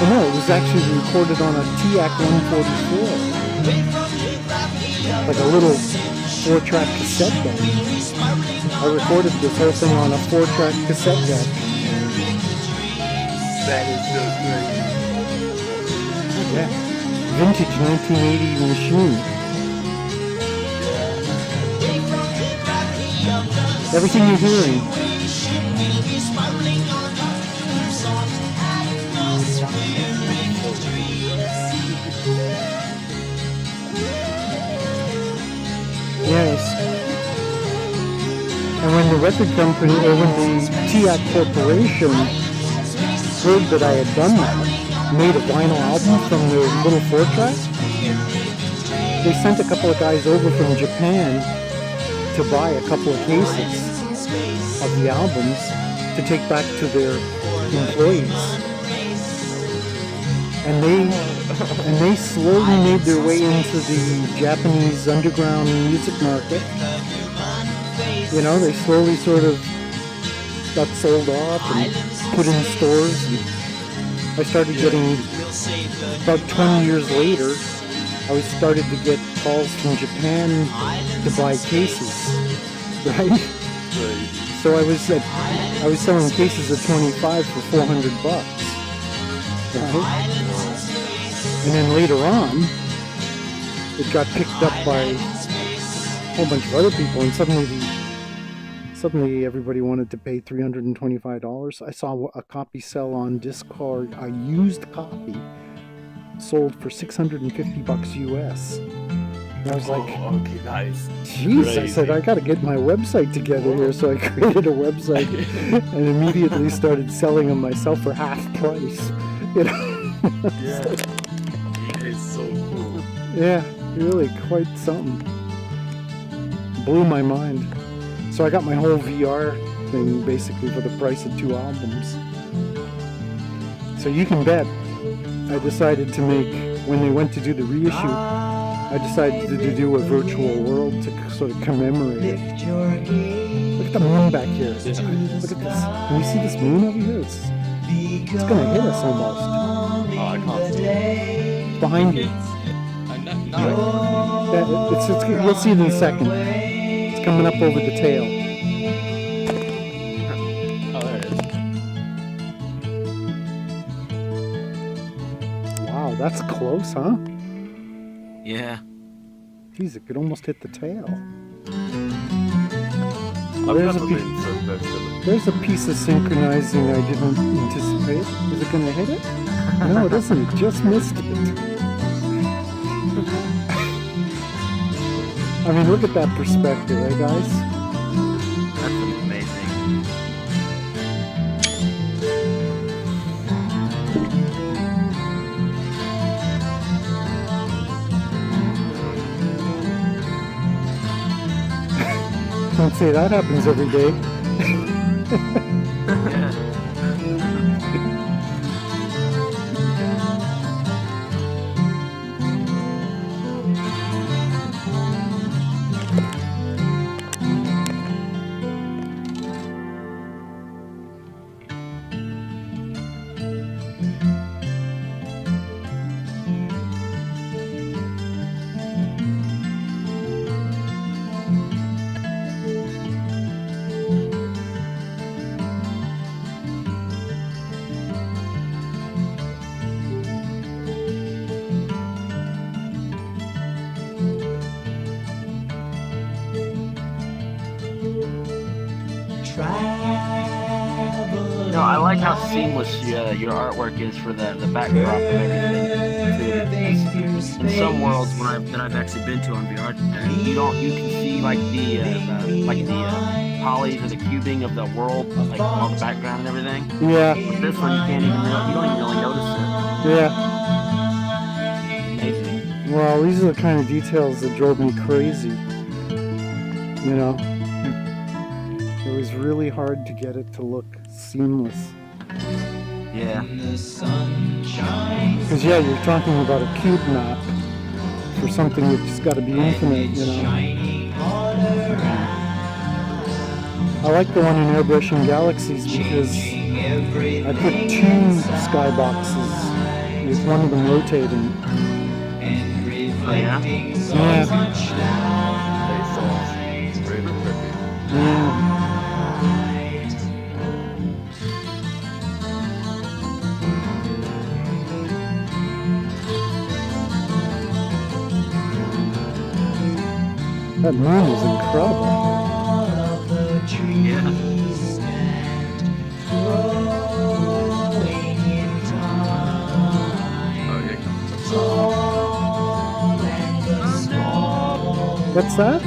Oh no, it was actually recorded on a TAC 144, like a little 4-track cassette deck. I recorded this whole thing on a 4-track cassette deck. That is so crazy. Yeah, vintage 1980 machine. Everything you're hearing. Yes. And when the record company, or when the TAC Corporation heard that I had done that, made a vinyl album from their little 4-track, they sent a couple of guys over from Japan to buy a couple of cases of the albums to take back to their employees. And they slowly made their way into the Japanese underground music market. You know, they slowly sort of got sold off and put in stores. And I started getting, about 20 years later, I started to get calls from Japan to buy cases, right? So I was selling cases of 25 for $400, right? And then later on, it got picked up by a whole bunch of other people, and suddenly everybody wanted to pay $325. I saw a copy sell on Discard, a used copy, sold for $650 US. And I was like, okay, nice. Jeez, I said, I gotta get my website together here. So I created a website and immediately started selling them myself for half price. You know? Yeah. It's so cool. Yeah, really quite something. Blew my mind. So I got my whole VR thing basically for the price of 2 albums. So you can bet I decided to make, when they went to do the reissue, I decided to do a virtual world to sort of commemorate it. Look at the moon back here. Look at this. Can you see this moon over here? It's gonna hit us almost. Oh, I can't see it. Behind you. No. You'll see it in a second. It's coming up over the tail. Oh, there it is. Wow, that's close, huh? Yeah. Geez, it could almost hit the tail. I've There's never a been so close to them. There's a piece of synchronizing I didn't anticipate. Is it going to hit it? No, it isn't. It just missed it. I mean, look at that perspective, eh, guys? That's amazing. Don't say that happens every day. Yeah. You know, I like how seamless your artwork is for the backdrop of everything. Too. In some worlds that I've actually been to on VRChat, you can see like the polys or the cubing of the world, like all the background and everything. Yeah, With this one, you don't even really notice yeah. it. Amazing. Well, these are the kind of details that drove me crazy. You know, it was really hard to get it to look seamless. Yeah. Because yeah, you're talking about a cube map for something that's got to be infinite, you know. I like the one in Airbrushing Galaxies because I put 2 skyboxes with one of them rotating. Oh, yeah? Yeah. They sound really pretty. Yeah. That moon is incredible. Yeah. Oh, here comes the What's that?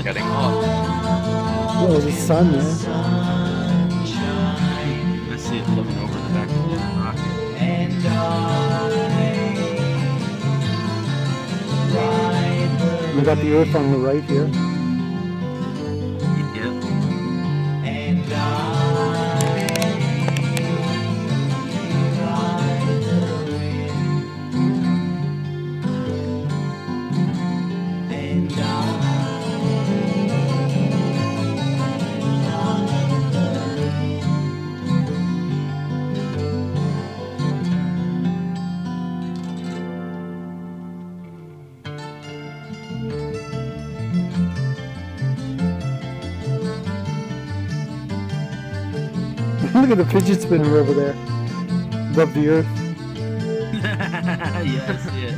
getting hot. Oh, the sun there. I see it flipping over the back of the rocket. We got the Earth on the right here. Yeah. Look at the fidget spinner over there, above the Earth. Yeah, I see it.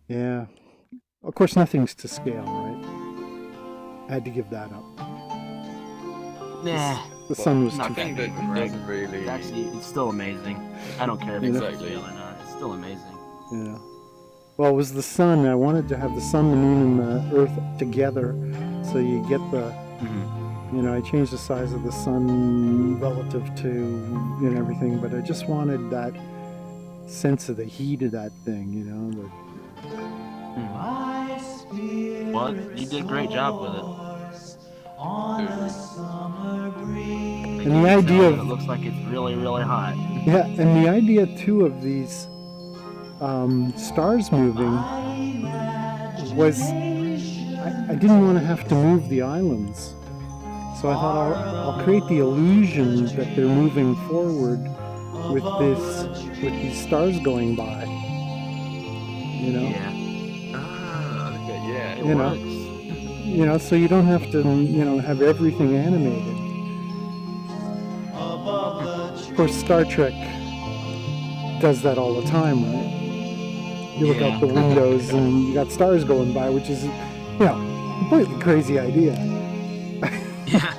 Yeah. Of course, nothing's to scale, right? I had to give that up. Nah. The sun was Not too that It big. doesn't really. It's still amazing. I don't care if it's Exactly. scale or not. It's still amazing. Yeah. Well, it was the sun. I wanted to have the sun, the moon, and the Earth together, so you get the. You know, I changed the size of the sun relative to everything, but I just wanted that sense of the heat of that thing, you know. Well, you did a great job with it. And the idea It of looks like it's really, really hot. yeah, and the idea too of these stars moving was I didn't want to have to move the islands. So I thought I'll create the illusion that they're moving forward with these stars going by. You know? Yeah. Ah, okay, yeah. It You know. works. You know, so you don't have to, have everything animated. Of course, Star Trek does that all the time, right? You look out the windows and you got stars going by, which is, completely crazy idea. Yeah.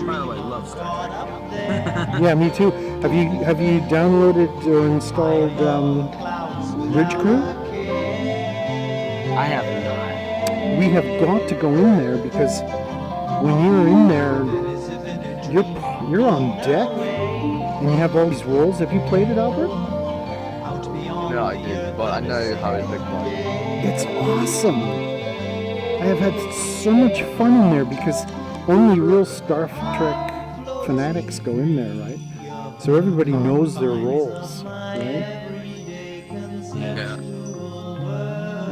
By the way, love Star Trek. Yeah, me too. Have you downloaded or installed Bridge Crew? I have not. We have got to go in there because when you're in there, you're on deck and you have all these roles. Have you played it, Albert? No, I did, but I know how it looks like. It's awesome. I have had so much fun in there because only real Star Trek fanatics go in there, right? So everybody knows their roles, right? Yeah.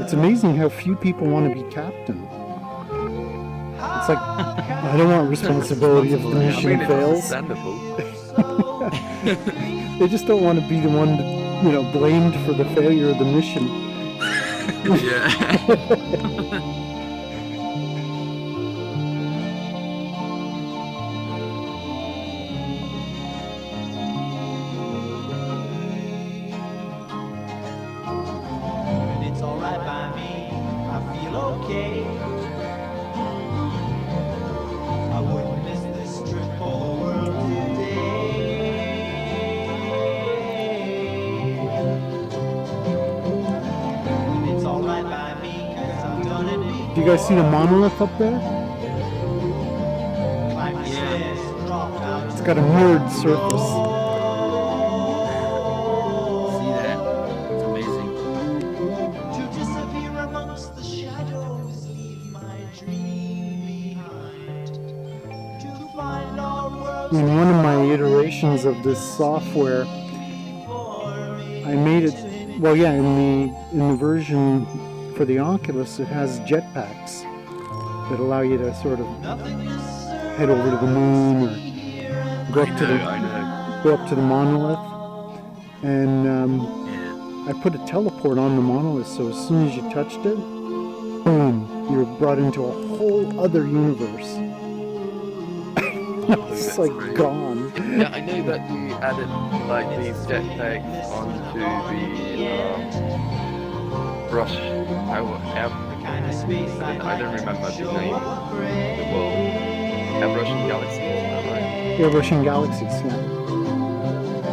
It's amazing how few people want to be captain. It's like, I don't want responsibility if the mission it's fails. understandable. They just don't want to be the one, blamed for the failure of the mission. Yeah. okay. I wouldn't miss this trip for the world today. It's alright by me, cause I've done it before. Do you guys see the monolith up there? Climbed the stairs, dropped out. It's got a mirrored surface. See that? It's amazing. To disappear amongst the shadows, leave my dream behind. To find our worlds In one of my iterations of this software, I made it. Well, yeah, in the version for the Oculus, it has jetpacks that allow you to sort of head over to the moon or go up to the monolith. And Yeah. I put a teleport on the monolith, so as soon as you touched it, boom, you're brought into a whole other universe. It's like great. gone. Yeah, I know that you added like these jetpacks onto the brush. kind of space I don't remember the name. Well, Airbrushing Galaxy, is that right? Airbrushing Galaxies, yeah.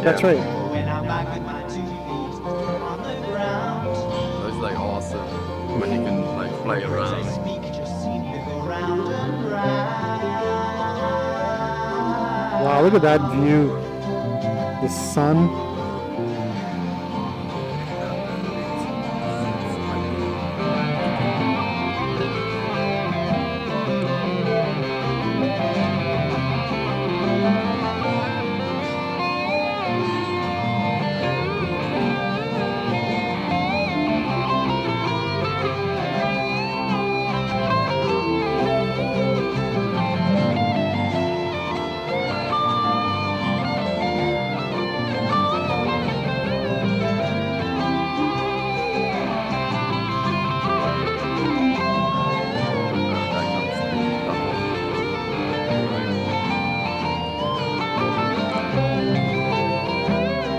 That's right. when I'm back with my 2 feet on the ground. That's like awesome when you can like play As I around. speak, just see me go round and round. Wow, look at that view. The sun.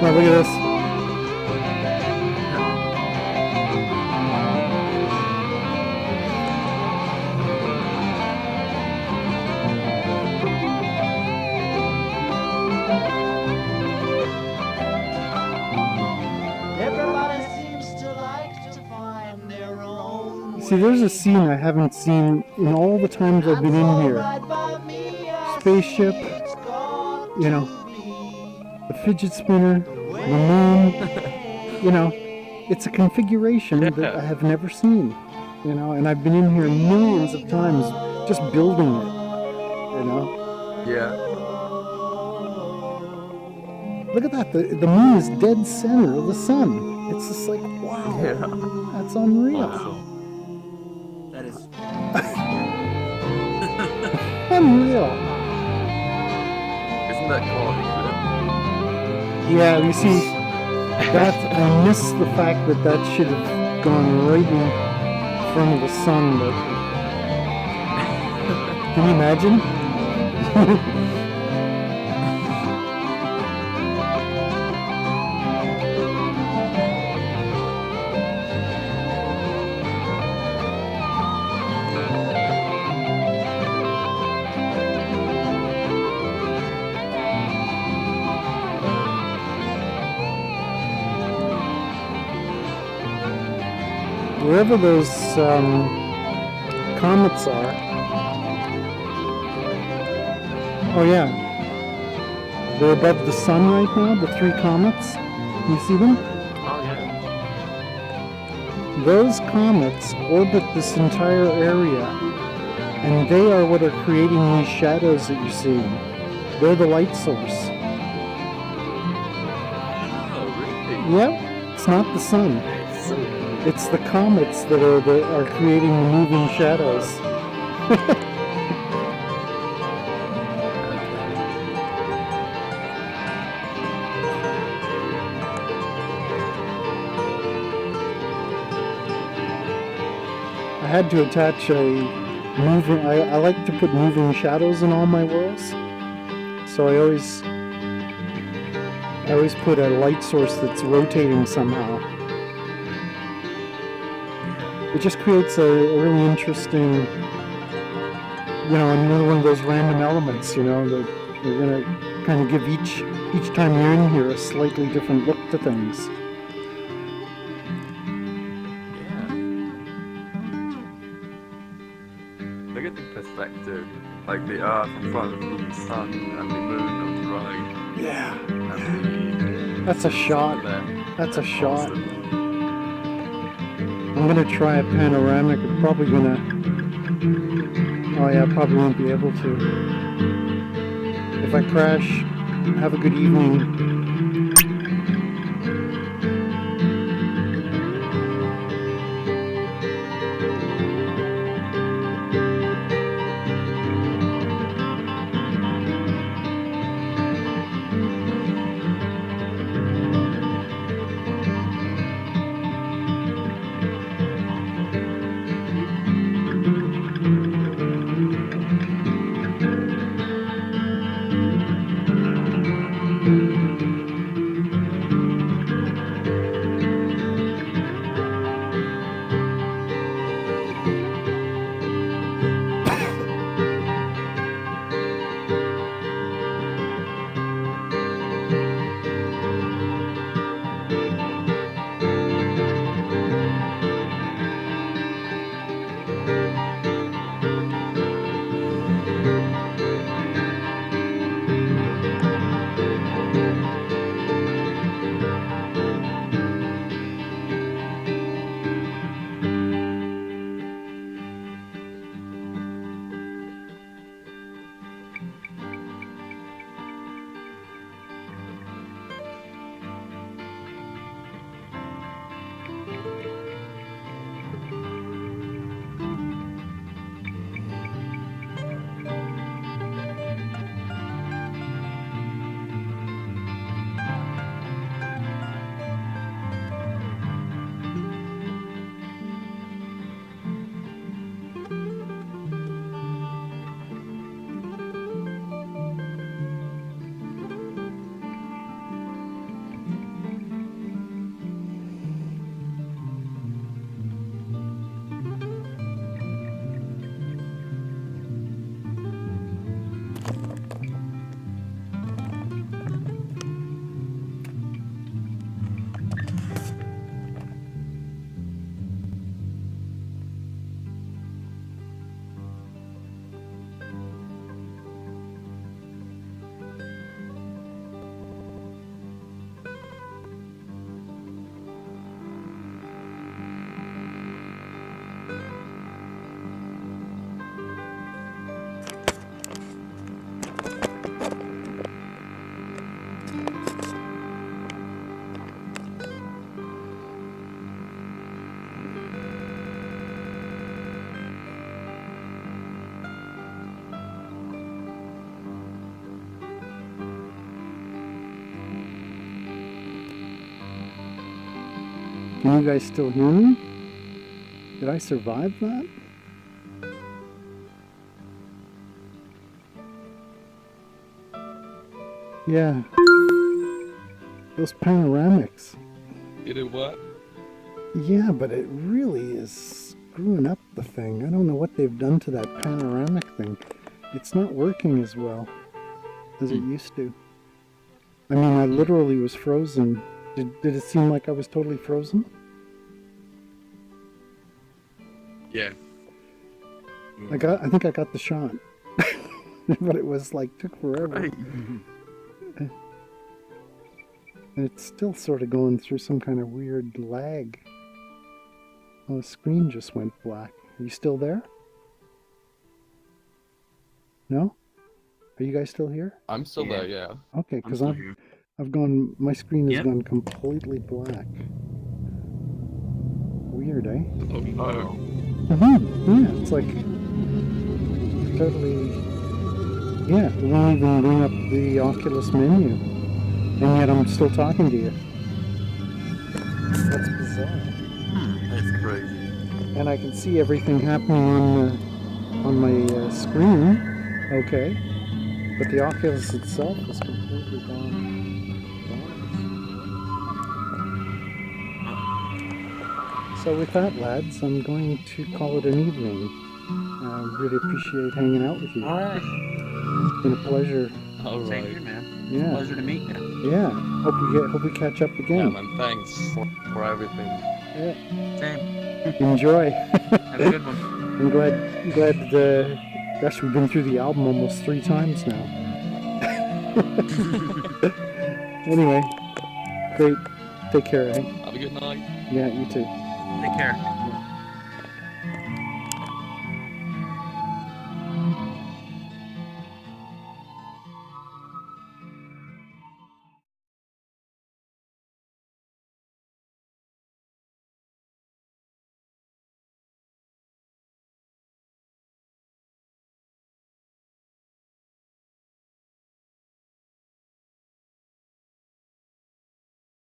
Wow, look at this. Everybody seems to like to find their own See, there's a scene I haven't seen in all the times I've been in here. right by me. I Spaceship, see it's got you know, to be the fidget spinner, the moon. You know, it's a configuration that I have never seen. You know, and I've been in here millions of times just building it. You know, Yeah. look at that. The moon is dead center of the sun. It's just like, wow, Yeah. that's unreal. Awesome. That is. Unreal. Isn't that quality good? Yeah, you see, that I miss the fact that that should have gone right in front of the sun. But can you imagine? Wherever those comets are. Oh yeah, they're above the sun right now. The 3 comets. You see them? Oh yeah. Those comets orbit this entire area, and they are what are creating these shadows that you're seeing. They're the light source. Oh, really? Yep, it's not the sun. It's the comets that are creating the moving shadows. I had to attach a moving. I like to put moving shadows in all my worlds, so I always put a light source that's rotating somehow. it just creates a really interesting, another one of those random elements, that you're gonna kind of give each time you're in here a slightly different look to things. Yeah. Look at the perspective. Like the earth in front of the sun and the moon on the right. Yeah. And That's a shot. there. That's a shot. Awesome. I'm gonna try a panoramic. I'm probably gonna. Oh yeah, I probably won't be able to. If I crash, have a good evening. Can you guys still hear me? Did I survive that? Yeah. Those panoramics. Did it work? Yeah, but it really is screwing up the thing. I don't know what they've done to that panoramic thing. It's not working as well as it used to. I mean, I literally was frozen. Did it seem like I was totally frozen? Yeah. I think I got the shot. But it was like, took forever. Right. And it's still sort of going through some kind of weird lag. Oh, the screen just went black. Are you still there? No? Are you guys still here? I'm still Yeah. there, yeah. Okay, I'm because still here. I've gone, my screen has Yep. gone completely black. Weird, eh? Oh no. Yeah, it's like totally. Yeah, it won't even bring up the Oculus menu, and yet I'm still talking to you. That's bizarre. That's crazy. And I can see everything happening on my screen. Okay, but the Oculus itself is completely gone. So with that, lads, I'm going to call it an evening. Really appreciate hanging out with you. All right. It's been a pleasure. All Same right. here, man. Yeah, Pleasure to meet you. yeah. Hope we catch up Yeah, again. man. Thanks for everything. Yeah. Same. Enjoy. Have a good one. I'm glad. Gosh, we've been through the album almost 3 times now. Anyway, great. Take care, eh? Have a good night. Yeah, you too. Take care.